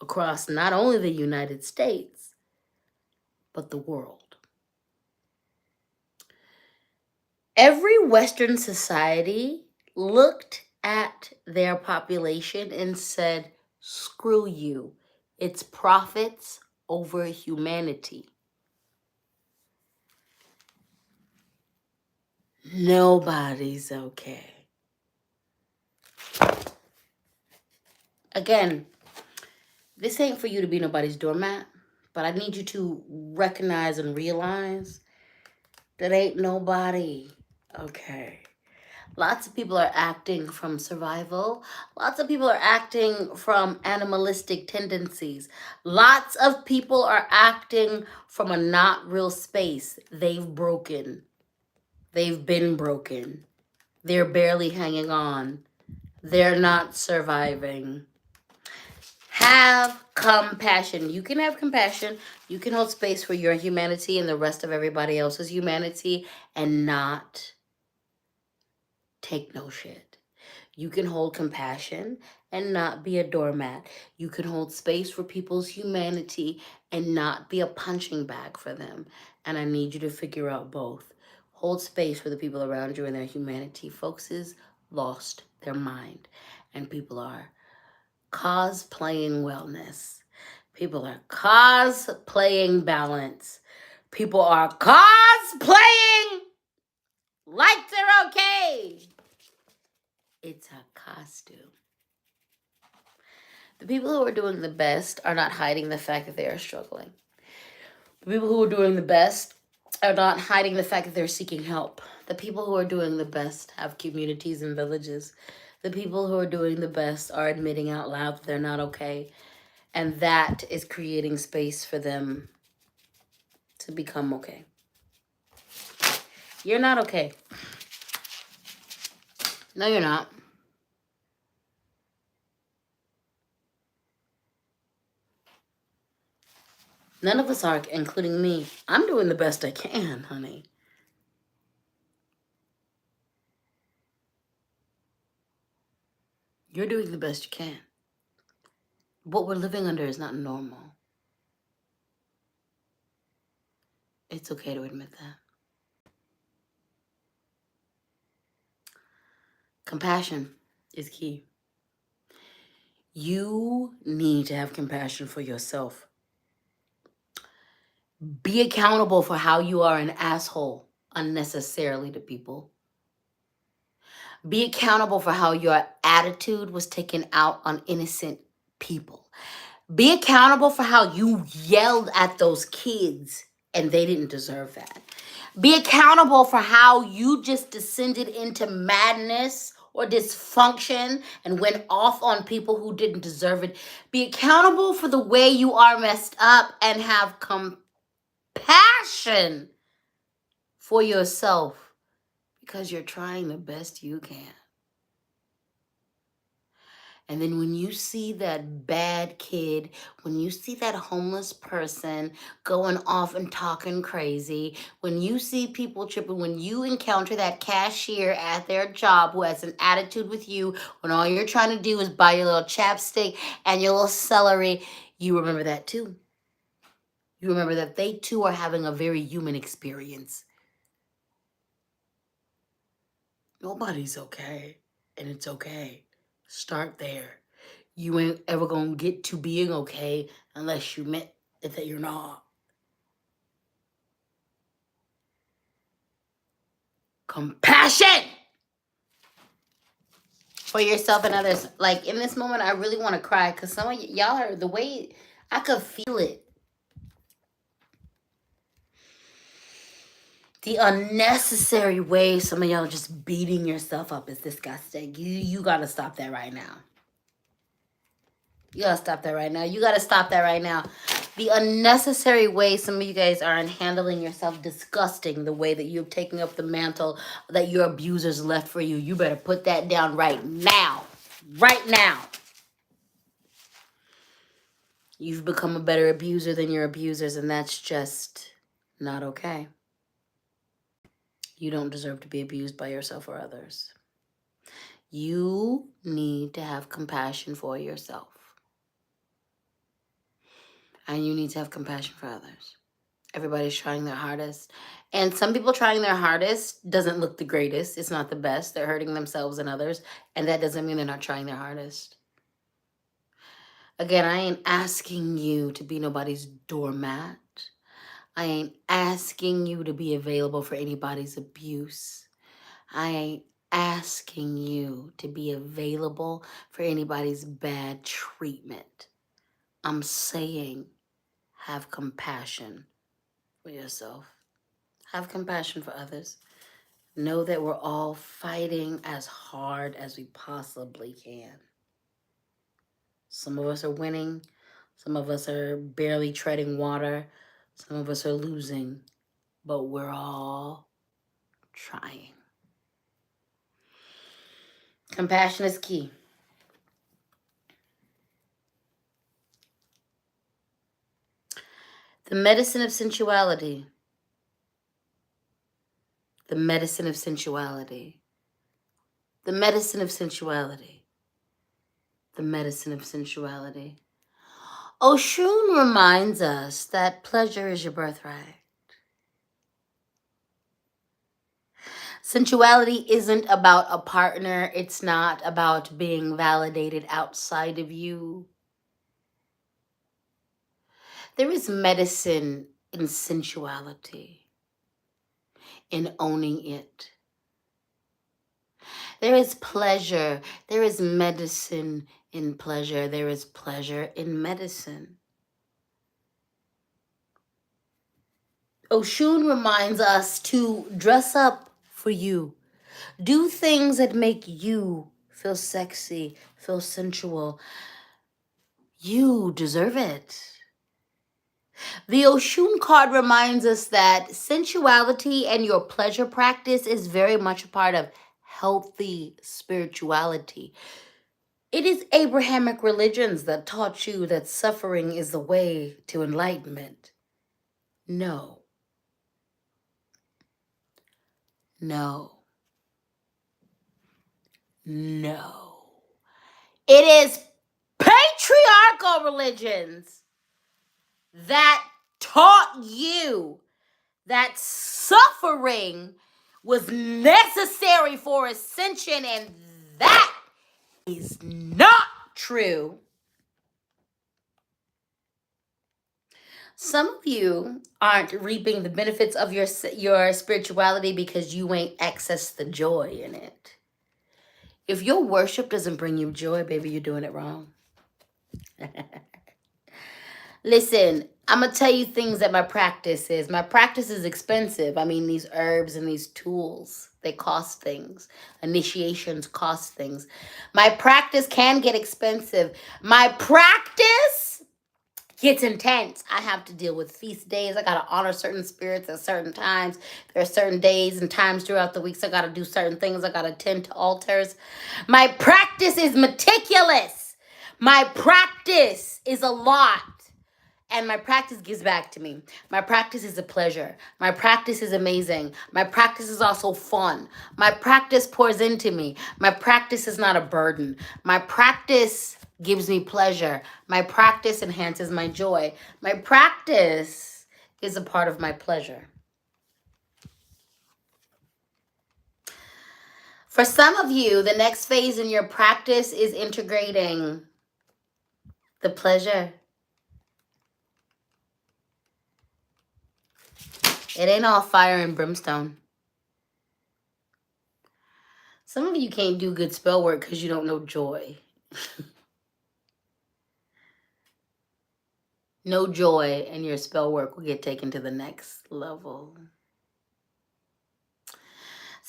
across not only the United States, but the world. Every Western society looked at their population and said, screw you. It's profits over humanity. Nobody's okay. Again, this ain't for you to be nobody's doormat, but I need you to recognize and realize that ain't nobody okay. Lots of people are acting from survival. Lots of people are acting from animalistic tendencies. Lots of people are acting from a not real space. They've broken. They've been broken. They're barely hanging on. They're not surviving. Have compassion. You can have compassion. You can hold space for your humanity and the rest of everybody else's humanity and not take no shit. You can hold compassion and not be a doormat. You can hold space for people's humanity and not be a punching bag for them. And I need you to figure out both. Hold space for the people around you and their humanity. Folks is lost their mind. And people are cosplaying wellness. People are cosplaying balance. People are cosplaying like they're okay. It's a costume. The people who are doing the best are not hiding the fact that they are struggling. The people who are doing the best are not hiding the fact that they're seeking help. The people who are doing the best have communities and villages. The people who are doing the best are admitting out loud that they're not okay. And that is creating space for them to become okay. You're not okay. No, you're not. None of us are, including me. I'm doing the best I can, honey. You're doing the best you can. What we're living under is not normal. It's okay to admit that. Compassion is key. You need to have compassion for yourself. Be accountable for how you are an asshole unnecessarily to people. Be accountable for how your attitude was taken out on innocent people. Be accountable for how you yelled at those kids and they didn't deserve that. Be accountable for how you just descended into madness or dysfunction and went off on people who didn't deserve it. Be accountable for the way you are messed up and have compassion for yourself because you're trying the best you can. And then when you see that bad kid, when you see that homeless person going off and talking crazy, when you see people tripping, when you encounter that cashier at their job who has an attitude with you, when all you're trying to do is buy your little chapstick and your little celery, you remember that too. You remember that they too are having a very human experience. Nobody's okay, and it's okay. Start there. You ain't ever gonna get to being okay unless you admit that you're not. Compassion for yourself and others. Like in this moment, I really want to cry because some of y'all are the way I could feel it. The unnecessary way some of y'all are just beating yourself up is disgusting. You gotta stop that right now. You gotta stop that right now. You gotta stop that right now. The unnecessary way some of you guys are handling yourself, disgusting. The way that you're taking up the mantle that your abusers left for you. You better put that down right now. Right now. You've become a better abuser than your abusers, and that's just not okay. You don't deserve to be abused by yourself or others. You need to have compassion for yourself. And you need to have compassion for others. Everybody's trying their hardest. And some people trying their hardest doesn't look the greatest. It's not the best. They're hurting themselves and others. And that doesn't mean they're not trying their hardest. Again, I ain't asking you to be nobody's doormat. I ain't asking you to be available for anybody's abuse. I ain't asking you to be available for anybody's bad treatment. I'm saying have compassion for yourself. Have compassion for others. Know that we're all fighting as hard as we possibly can. Some of us are winning. Some of us are barely treading water. Some of us are losing. But we're all trying. Compassion is key. The medicine of sensuality. The medicine of sensuality. The medicine of sensuality. The medicine of sensuality. Oshun reminds us that pleasure is your birthright. Sensuality isn't about a partner. It's not about being validated outside of you. There is medicine in sensuality, in owning it. There is pleasure. There is medicine in pleasure. There is pleasure in medicine. Oshun reminds us to dress up for you. Do things that make you feel sexy, feel sensual. You deserve it. The Oshun card reminds us that sensuality and your pleasure practice is very much a part of healthy spirituality. It is Abrahamic religions that taught you that suffering is the way to enlightenment. No. No. No. It is patriarchal religions that taught you that suffering was necessary for ascension, and that is not true. Some of you aren't reaping the benefits of your spirituality because you ain't accessed the joy in it. If your worship doesn't bring you joy, baby, you're doing it wrong. Listen, I'm going to tell you things that my practice is. My practice is expensive. I mean, these herbs and these tools, they cost things. Initiations cost things. My practice can get expensive. My practice gets intense. I have to deal with feast days. I got to honor certain spirits at certain times. There are certain days and times throughout the weeks I got to do certain things. I got to tend to altars. My practice is meticulous. My practice is a lot. And my practice gives back to me. My practice is a pleasure. My practice is amazing. My practice is also fun. My practice pours into me. My practice is not a burden. My practice gives me pleasure. My practice enhances my joy. My practice is a part of my pleasure. For some of you, the next phase in your practice is integrating the pleasure. It ain't all fire and brimstone. Some of you can't do good spell work because you don't know joy. No joy, and your spell work will get taken to the next level.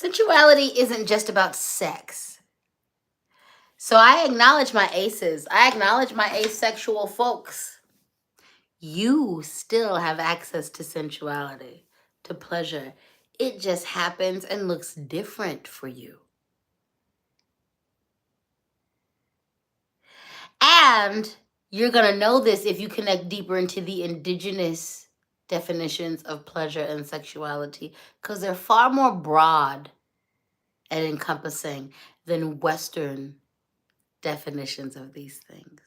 Sensuality isn't just about sex. So I acknowledge my aces. I acknowledge my asexual folks. You still have access to sensuality, to pleasure. It just happens and looks different for you. And you're going to know this if you connect deeper into the indigenous definitions of pleasure and sexuality, because they're far more broad and encompassing than Western definitions of these things.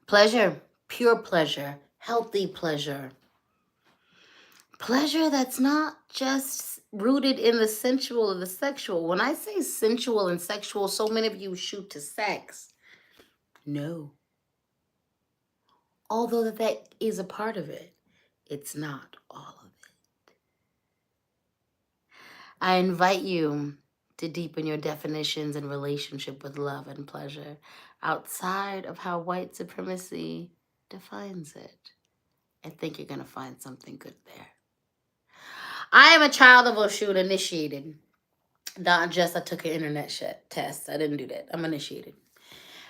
Pleasure, pure pleasure, healthy pleasure. Pleasure that's not just rooted in the sensual or the sexual. When I say sensual and sexual, so many of you shoot to sex. No. Although that is a part of it, it's not all of it. I invite you to deepen your definitions and relationship with love and pleasure outside of how white supremacy defines it. I think you're going to find something good there. I am a child of Oshun, initiated. Not just I took an internet test. I didn't do that. I'm initiated.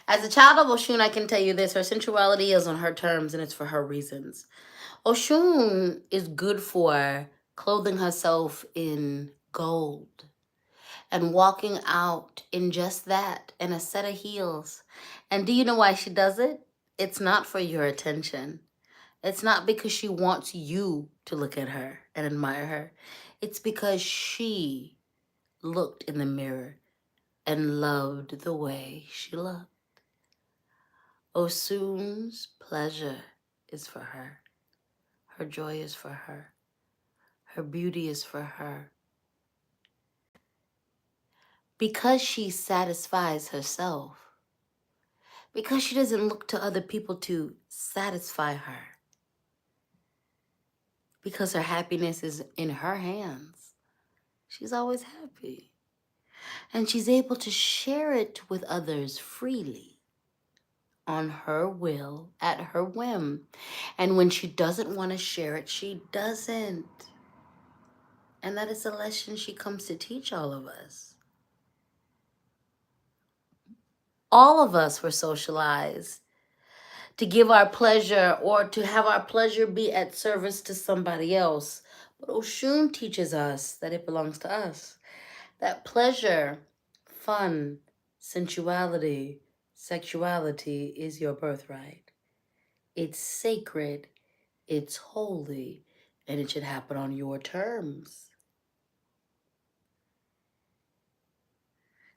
As a child of Oshun, I can tell you this. Her sensuality is on her terms, and it's for her reasons. Oshun is good for clothing herself in gold and walking out in just that, in a set of heels. And do you know why she does it? It's not for your attention. It's not because she wants you to look at her and admire her. It's because she looked in the mirror and loved the way she looked. Oshun's pleasure is for her. Her joy is for her. Her beauty is for her. Because she satisfies herself. Because she doesn't look to other people to satisfy her. Because her happiness is in her hands. She's always happy. And she's able to share it with others freely. On her will, at her whim. And when she doesn't want to share it, she doesn't. And that is a lesson she comes to teach all of us. All of us were socialized to give our pleasure or to have our pleasure be at service to somebody else. But Oshun teaches us that it belongs to us. That pleasure, fun, sensuality, sexuality is your birthright. It's sacred, it's holy, and it should happen on your terms.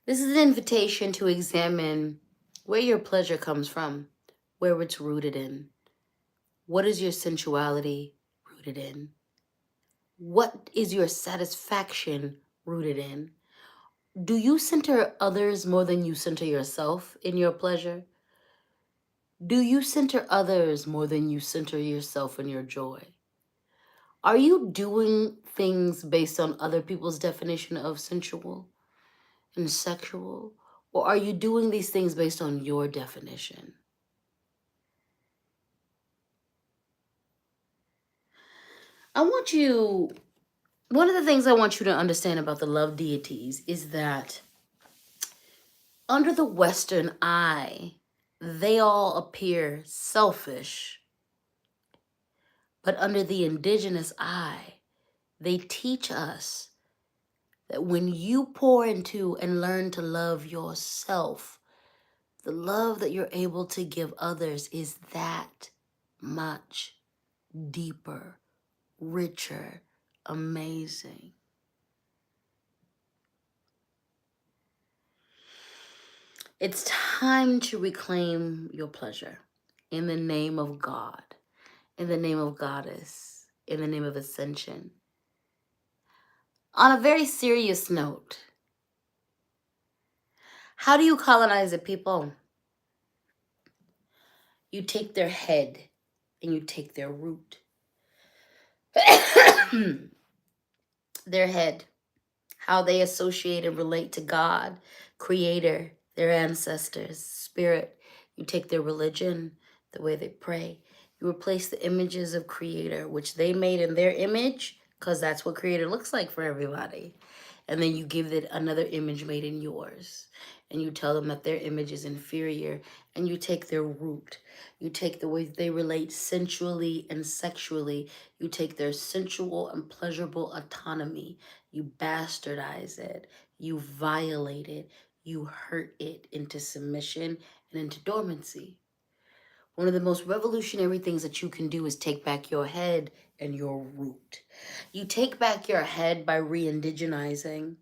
This is an invitation to examine where your pleasure comes from, where it's rooted in. What is your sensuality rooted in? What is your satisfaction rooted in? Do you center others more than you center yourself in your pleasure? Do you center others more than you center yourself and your joy? Are you doing things based on other people's definition of sensual and sexual? Or are you doing these things based on your definition? One of the things I want you to understand about the love deities is that under the Western eye, they all appear selfish, but under the indigenous eye, they teach us that when you pour into and learn to love yourself, the love that you're able to give others is that much deeper, richer, amazing. It's time to reclaim your pleasure in the name of God, in the name of Goddess, in the name of Ascension. On a very serious note, how do you colonize a people? You take their head and you take their root. Their head, how they associate and relate to God, Creator, their ancestors, Spirit. You take their religion, the way they pray. You replace the images of Creator, which they made in their image, because that's what Creator looks like for everybody. And then you give it another image made in yours. And you tell them that their image is inferior. And you take their root. You take the way they relate sensually and sexually. You take their sensual and pleasurable autonomy. You bastardize it. You violate it. You hurt it into submission and into dormancy. One of the most revolutionary things that you can do is take back your head and your root. You take back your head by re-indigenizing,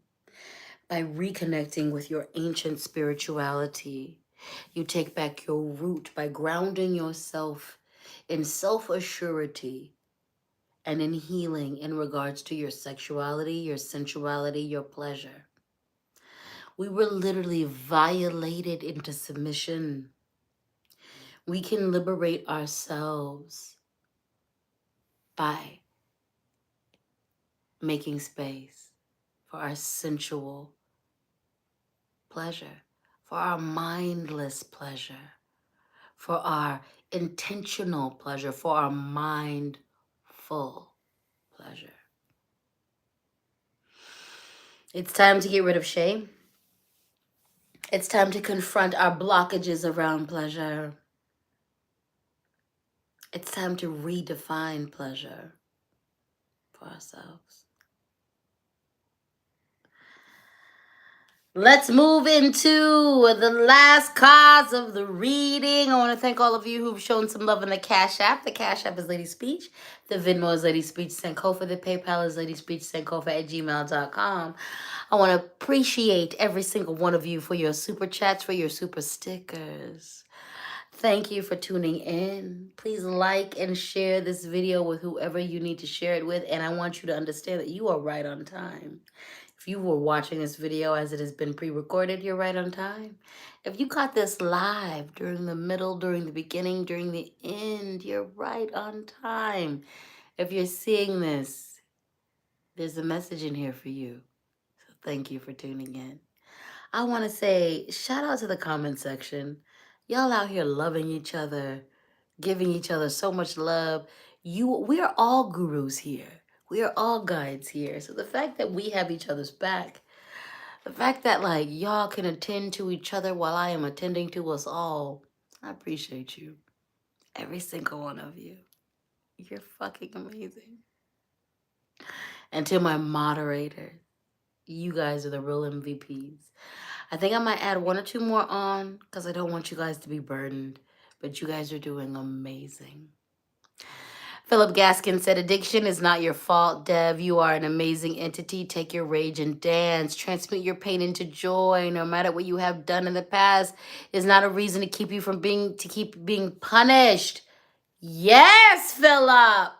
by reconnecting with your ancient spirituality. You take back your root by grounding yourself in self-assurity and in healing in regards to your sexuality, your sensuality, your pleasure. We were literally violated into submission. We can liberate ourselves by making space for our sensual pleasure, for our mindless pleasure, for our intentional pleasure, for our mindful pleasure. It's time to get rid of shame. It's time to confront our blockages around pleasure. It's time to redefine pleasure for ourselves. Let's move into the last cause of the reading. I want to thank all of you who've shown some love in the Cash App. The Cash App is LadySpeech. The Venmo is LadySpeech Sankofa. The PayPal is LadySpeech Sankofa at gmail.com. I want to appreciate every single one of you for your super chats, for your super stickers. Thank you for tuning in. Please like and share this video with whoever you need to share it with. And I want you to understand that you are right on time. If you were watching this video as it has been pre-recorded, you're right on time. If you caught this live during the middle, during the beginning, during the end, you're right on time. If you're seeing this, there's a message in here for you. So thank you for tuning in. I want to say shout out to the comment section. Y'all out here loving each other, giving each other so much love. We are all gurus here. We are all guides here. So the fact that we have each other's back, the fact that like y'all can attend to each other while I am attending to us all, I appreciate you. Every single one of you. You're fucking amazing. And to my moderators, you guys are the real MVPs. I think I might add one or two more on because I don't want you guys to be burdened. But you guys are doing amazing. Philip Gaskin said, addiction is not your fault, Dev. You are an amazing entity. Take your rage and dance. Transmute your pain into joy. No matter what you have done in the past is not a reason to keep you from keep being punished. Yes, Philip.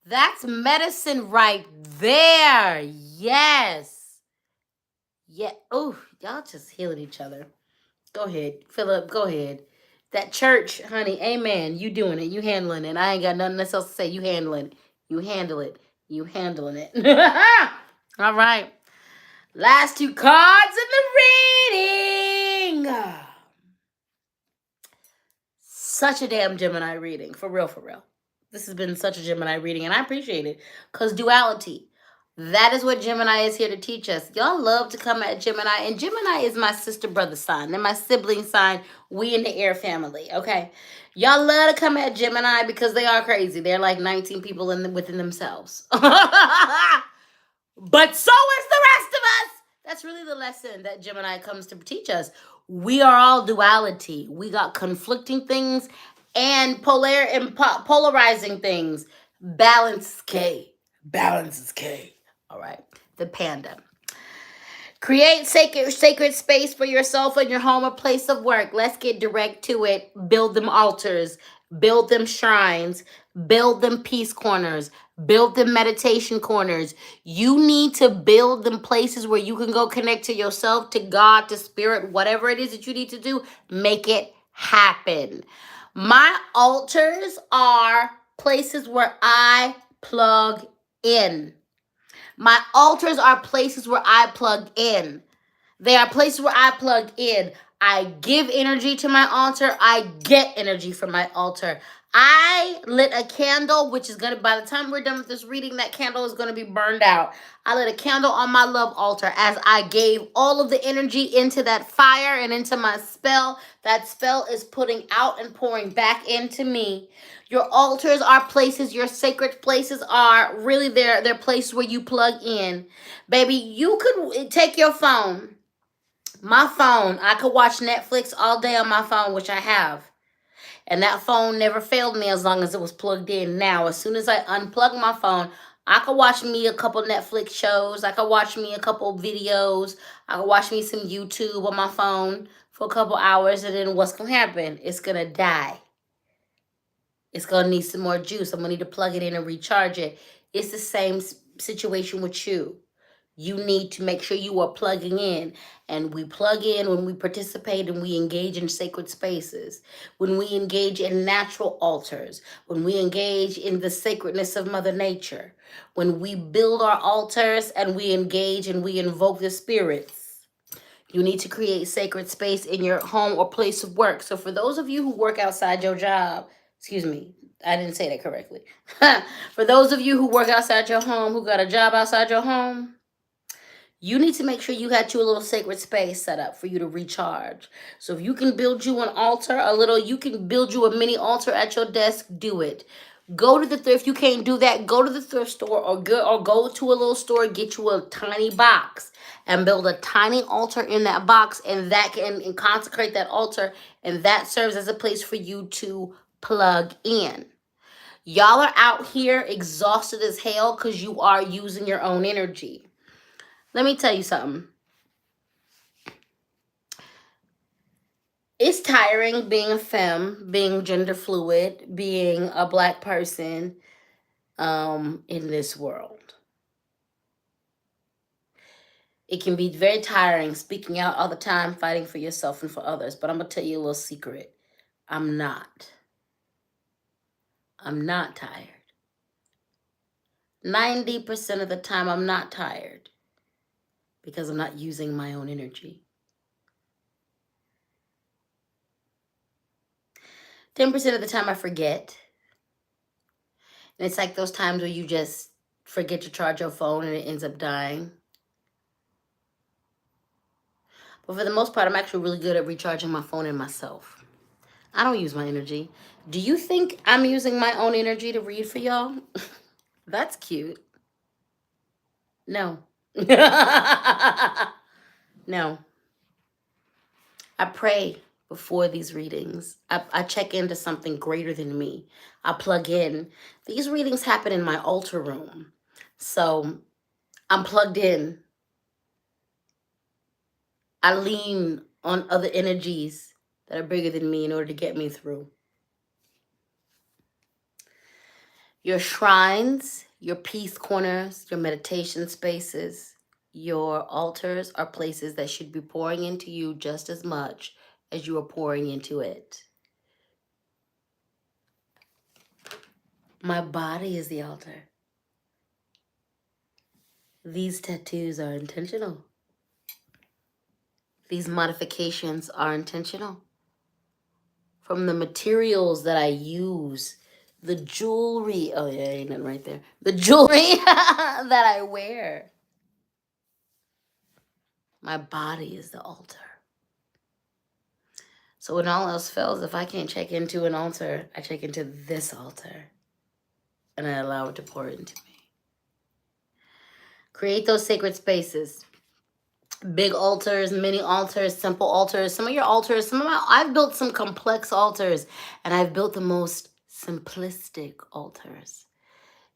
That's medicine right there. Yes. Yeah. Oh, y'all just healing each other. Go ahead. Philip, go ahead. That church, honey, amen. You doing it. You handling it. I ain't got nothing else to say. You handling it. You handle it. You handling it. All right. Last two cards in the reading. Such a damn Gemini reading. For real, for real. This has been such a Gemini reading, and I appreciate it. Because duality. That is what Gemini is here to teach us. Y'all love to come at Gemini, and Gemini is my sister brother sign. They're my sibling sign. We in the air family, okay? Y'all love to come at Gemini because they are crazy. They're like 19 people within themselves. But so is the rest of us. That's really the lesson that Gemini comes to teach us. We are all duality. We got conflicting things and polarizing things. Balance is key. Balance is key. All right. The panda. Create sacred space for yourself and your home or place of work. Let's get direct to it. Build them altars. Build them shrines. Build them peace corners. Build them meditation corners. You need to build them places where you can go connect to yourself, to God, to spirit, whatever it is that you need to do. Make it happen. My altars are places where I plug in. My altars are places where I plug in. They are places where I plug in. I give energy to my altar. I get energy from my altar. I lit a candle, which is going to, by the time we're done with this reading, that candle is going to be burned out. I lit a candle on my love altar as I gave all of the energy into that fire and into my spell. That spell is putting out and pouring back into me. Your altars are places, your sacred places are really they're places where you plug in. Baby, you could take your phone. My phone, I could watch Netflix all day on my phone, which I have. And that phone never failed me as long as it was plugged in. Now, as soon as I unplug my phone, I could watch me a couple Netflix shows. I could watch me a couple videos. I could watch me some YouTube on my phone for a couple hours. And then what's going to happen? It's going to die. It's going to need some more juice. I'm going to need to plug it in and recharge it. It's the same situation with you. You need to make sure you are plugging in. And we plug in when we participate and we engage in sacred spaces. When we engage in natural altars. When we engage in the sacredness of Mother Nature. When we build our altars and we engage and we invoke the spirits. You need to create sacred space in your home or place of work. So for those of you who work outside your job, excuse me, I didn't say that correctly. For those of you who work outside your home, who got a job outside your home, you need to make sure you got you a little sacred space set up for you to recharge. So if you can build you an altar, you can build you a mini altar at your desk, do it. Go to the thrift. If you can't do that, go to the thrift store or go to a little store, get you a tiny box and build a tiny altar in that box, and that can and consecrate that altar, and that serves as a place for you to plug in. Y'all are out here exhausted as hell because you are using your own energy. Let me tell you something. It's tiring being a femme, being gender fluid, being a Black person in this world. It can be very tiring speaking out all the time, fighting for yourself and for others. But I'm going to tell you a little secret. I'm not. I'm not tired. 90% of the time, I'm not tired because I'm not using my own energy. 10% of the time, I forget. And it's like those times where you just forget to charge your phone and it ends up dying. But for the most part, I'm actually really good at recharging my phone and myself. I don't use my energy. Do you think I'm using my own energy to read for y'all? That's cute. No. No. I pray before these readings. I check into something greater than me. I plug in. These readings happen in my altar room. So I'm plugged in. I lean on other energies that are bigger than me in order to get me through. Your shrines, your peace corners, your meditation spaces, your altars are places that should be pouring into you just as much as you are pouring into it. My body is the altar. These tattoos are intentional. These modifications are intentional. From the materials that I use, the jewelry. Oh, yeah, ain't nothing right there. The jewelry that I wear. My body is the altar. So when all else fails, if I can't check into an altar, I check into this altar. And I allow it to pour into me. Create those sacred spaces. Big altars, mini altars, simple altars. Some of your altars, I've built some complex altars, and I've built the most simplistic altars.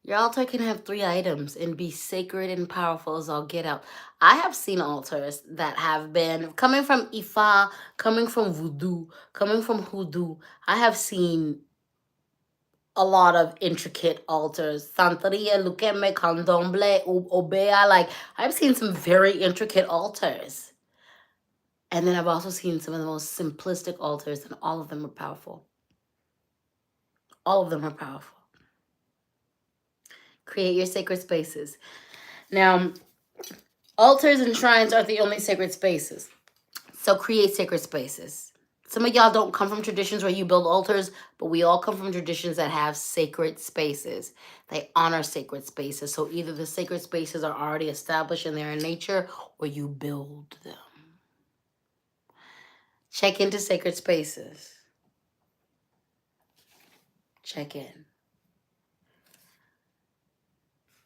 Your altar can have 3 items and be sacred and powerful as all get out. I have seen altars that have been coming from Ifa, coming from voodoo, coming from hoodoo. I have seen a lot of intricate altars. Santeria, Lukeme, Candomblé, Obea. Like, I've seen some very intricate altars. And then I've also seen some of the most simplistic altars, and all of them are powerful. All of them are powerful. Create your sacred spaces. Now, altars and shrines aren't the only sacred spaces. So create sacred spaces. Some of y'all don't come from traditions where you build altars, but we all come from traditions that have sacred spaces. They honor sacred spaces. So either the sacred spaces are already established and they're in nature, or you build them. Check into sacred spaces. Check in.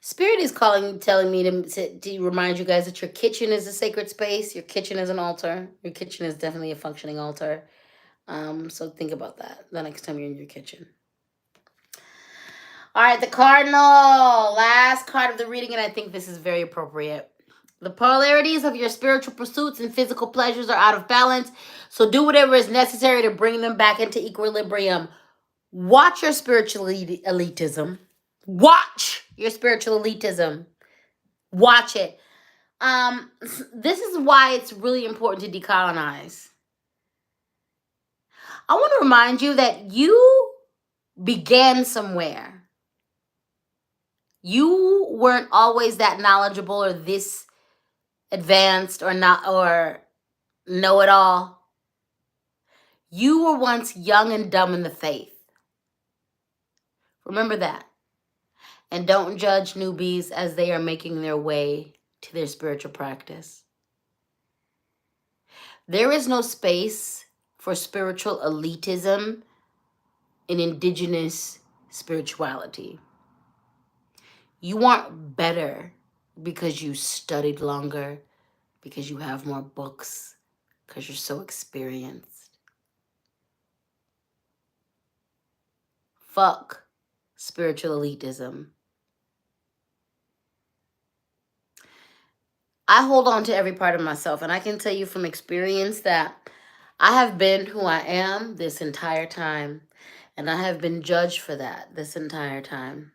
Spirit is telling me to remind you guys that your kitchen is a sacred space. Your kitchen is an altar. Your kitchen is definitely a functioning altar. So think about that the next time you're in your kitchen. All right, the cardinal. Last card of the reading, and I think this is very appropriate. The polarities of your spiritual pursuits and physical pleasures are out of balance, so do whatever is necessary to bring them back into equilibrium. Watch your spiritual elitism. Watch your spiritual elitism. Watch it. This is why it's really important to decolonize. I want to remind you that you began somewhere. You weren't always that knowledgeable or this advanced or not or know it all. You were once young and dumb in the faith. Remember that. And don't judge newbies as they are making their way to their spiritual practice. There is no space for spiritual elitism in indigenous spirituality. You aren't better because you studied longer, because you have more books, because you're so experienced. Fuck spiritual elitism. I hold on to every part of myself, and I can tell you from experience that I have been who I am this entire time, and I have been judged for that this entire time.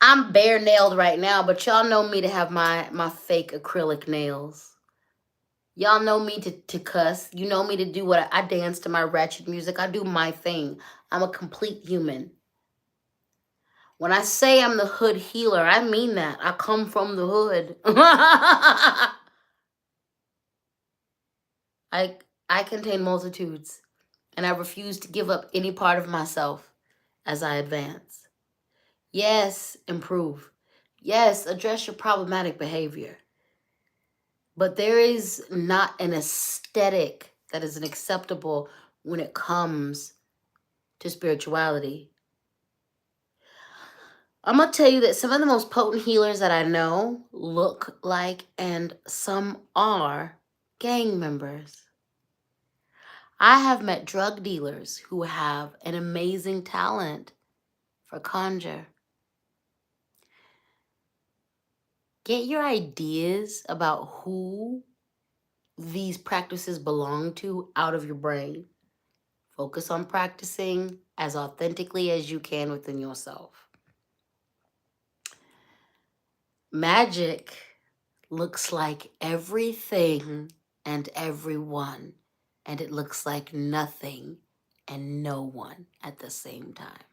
I'm bare nailed right now, but y'all know me to have my fake acrylic nails. Y'all know me to cuss. You know me to do what I dance to my ratchet music. I do my thing. I'm a complete human. When I say I'm the hood healer, I mean that. I come from the hood. I contain multitudes, and I refuse to give up any part of myself as I advance. Yes, improve. Yes, address your problematic behavior. But there is not an aesthetic that is acceptable when it comes to spirituality. I'm going to tell you that some of the most potent healers that I know look like, and some are, gang members. I have met drug dealers who have an amazing talent for conjure. Get your ideas about who these practices belong to out of your brain. Focus on practicing as authentically as you can within yourself. Magic looks like everything and everyone, and it looks like nothing and no one at the same time.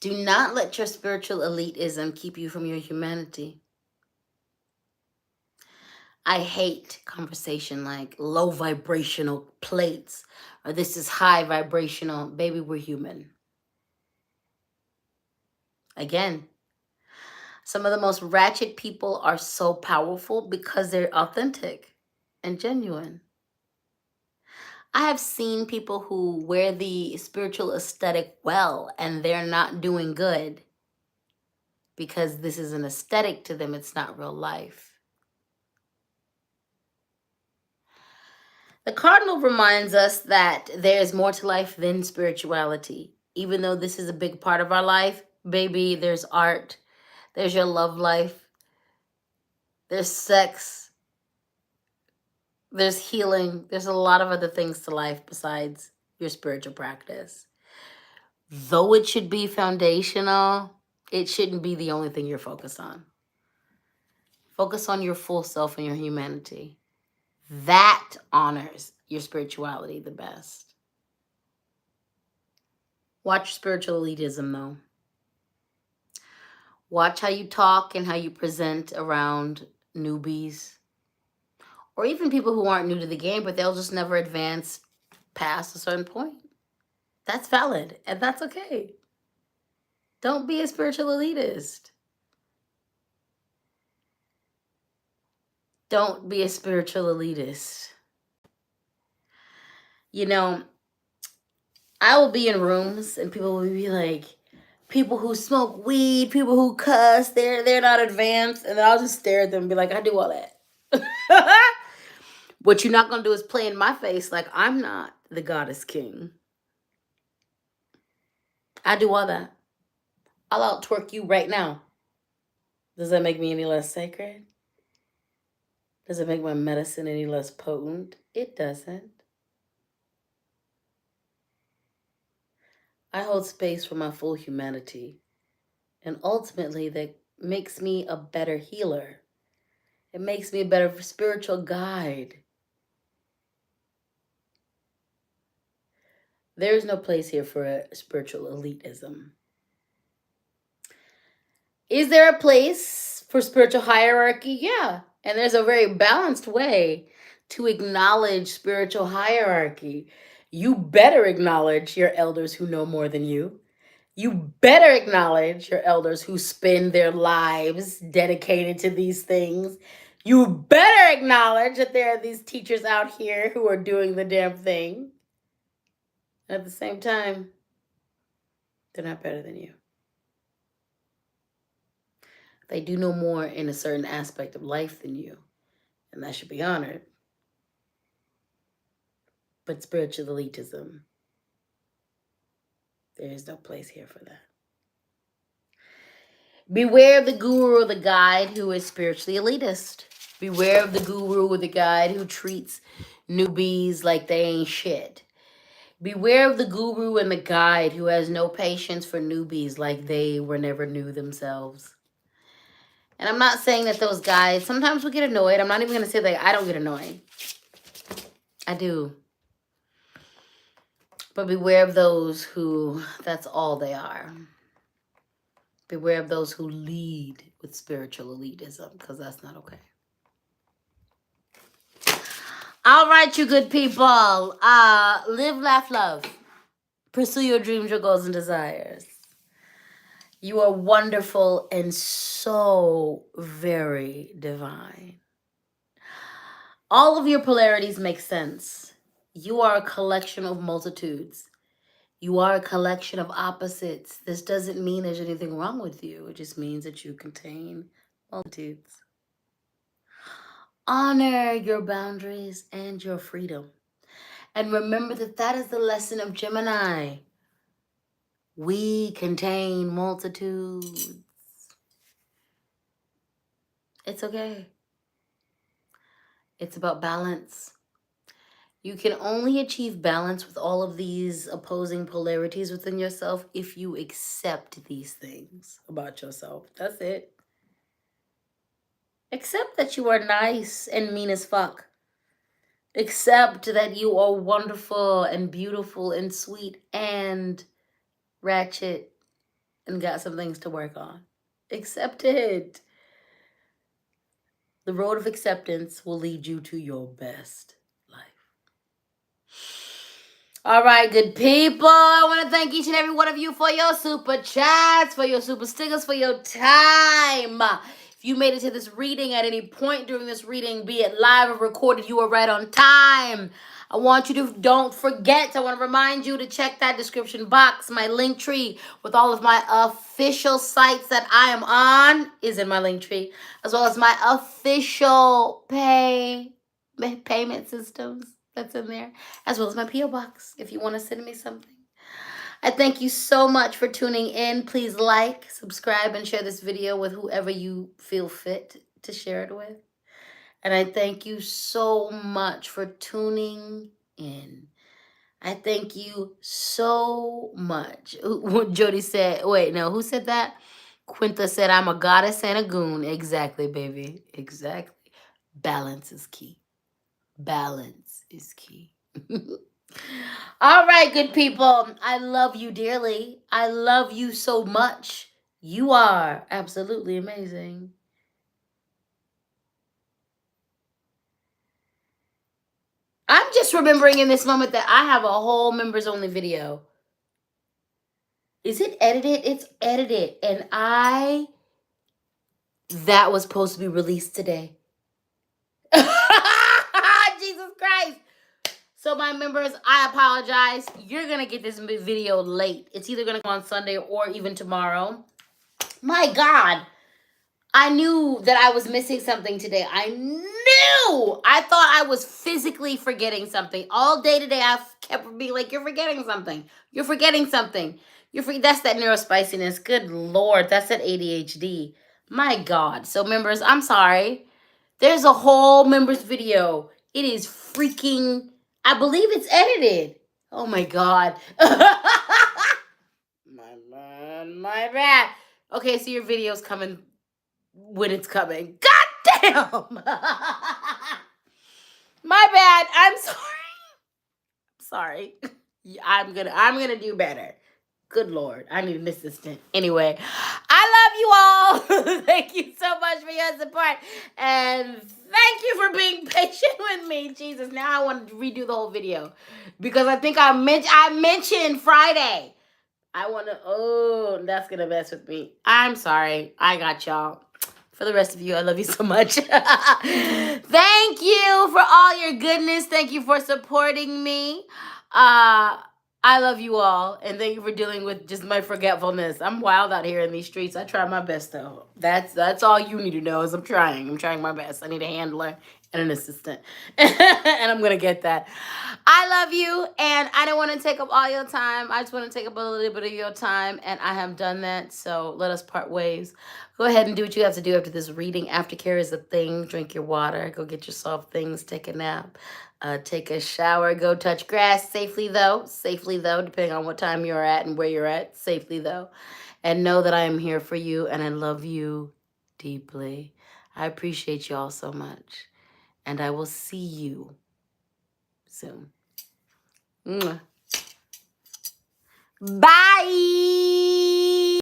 Do not let your spiritual elitism keep you from your humanity. I hate conversation like low vibrational plates or this is high vibrational. Baby, we're human. Again, some of the most ratchet people are so powerful because they're authentic and genuine. I have seen people who wear the spiritual aesthetic well and they're not doing good because this is an aesthetic to them. It's not real life. The cardinal reminds us that there is more to life than spirituality. Even though this is a big part of our life, baby, there's art, there's your love life, there's sex, there's healing, there's a lot of other things to life besides your spiritual practice. Though it should be foundational, it shouldn't be the only thing you're focused on. Focus on your full self and your humanity. That honors your spirituality the best. Watch spiritual elitism, though. Watch how you talk and how you present around newbies. Or even people who aren't new to the game, but they'll just never advance past a certain point. That's valid, and that's okay. Don't be a spiritual elitist. Don't be a spiritual elitist. You know, I will be in rooms and people will be like, people who smoke weed, people who cuss, they're not advanced. And then I'll just stare at them and be like, I do all that. What you're not going to do is play in my face like I'm not the goddess king. I do all that. I'll out twerk you right now. Does that make me any less sacred? Does it make my medicine any less potent? It doesn't. I hold space for my full humanity. And ultimately, that makes me a better healer. It makes me a better spiritual guide. There is no place here for a spiritual elitism. Is there a place for spiritual hierarchy? Yeah. And there's a very balanced way to acknowledge spiritual hierarchy. You better acknowledge your elders who know more than you. You better acknowledge your elders who spend their lives dedicated to these things. You better acknowledge that there are these teachers out here who are doing the damn thing. At the same time, they're not better than you. They do know more in a certain aspect of life than you, and that should be honored. But spiritual elitism, there is no place here for that. Beware of the guru or the guide who is spiritually elitist. Beware of the guru or the guide who treats newbies like they ain't shit. Beware of the guru and the guide who has no patience for newbies like they were never new themselves. And I'm not saying that those guys, sometimes we get annoyed. I'm not even going to say that I don't get annoyed. I do. But beware of those who, that's all they are. Beware of those who lead with spiritual elitism, because that's not okay. All right, you good people. Live, laugh, love. Pursue your dreams, your goals, and desires. You are wonderful and so very divine. All of your polarities make sense. You are a collection of multitudes. You are a collection of opposites. This doesn't mean there's anything wrong with you. It just means that you contain multitudes. Honor your boundaries and your freedom. And remember that that is the lesson of Gemini. We contain multitudes. It's okay. It's about balance. You can only achieve balance with all of these opposing polarities within yourself if you accept these things about yourself. That's it. Accept that you are nice and mean as fuck. Accept that you are wonderful and beautiful and sweet and ratchet and got some things to work on. Accept it. The road of acceptance will lead you to your best life. All right, good people. I want to thank each and every one of you for your super chats, for your super stickers, for your time. If you made it to this reading at any point during this reading, be it live or recorded, you are right on time. I want you to, don't forget, I want to remind you to check that description box. My link tree with all of my official sites that I am on is in my link tree, as well as my official payment systems that's in there, as well as my P.O. box if you want to send me something. I thank you so much for tuning in. Please like, subscribe, and share this video with whoever you feel fit to share it with. And I thank you so much for tuning in. I thank you so much. What Jody said, wait, no, who said that? Quinta said, I'm a goddess and a goon. Exactly, baby. Exactly. Balance is key. Balance is key. All right, good people. I love you dearly. I love you so much. You are absolutely amazing. I'm just remembering in this moment that I have a whole members only video. Is it edited? It's edited. And that was supposed to be released today. Jesus Christ. So my members, I apologize. You're going to get this video late. It's either going to come on Sunday or even tomorrow. My God. I knew that I was missing something today. I knew. I thought I was physically forgetting something. All day today, I kept being like, you're forgetting something. You're forgetting something. That's that neurospiciness. Good Lord. That's that ADHD. My God. So members, I'm sorry. There's a whole members video. It is freaking, I believe it's edited. Oh my God. My bad. Okay, so your video's coming when it's coming. God damn. My bad. I'm sorry. I'm gonna do better. Good Lord, I need an assistant. Anyway, I love you all. Thank you so much for your support. And thank you for being patient with me. Jesus, now I want to redo the whole video. Because I think I mentioned Friday. I want to, oh, that's going to mess with me. I'm sorry. I got y'all. For the rest of you, I love you so much. Thank you for all your goodness. Thank you for supporting me. I love you all, and thank you for dealing with just my forgetfulness. I'm wild out here in these streets. I try my best, though. That's all you need to know is I'm trying. I'm trying my best. I need a handler and an assistant, and I'm gonna get that. I love you, and I don't want to take up all your time. I just want to take up a little bit of your time, and I have done that, so let us part ways. Go ahead and do what you have to do after this reading. Aftercare is a thing. Drink your water. Go get yourself things. Take a nap. Take a shower. Go touch grass safely, though. Safely, though, depending on what time you're at and where you're at. Safely, though. And know that I am here for you, and I love you deeply. I appreciate you all so much. And I will see you soon. Mwah. Bye.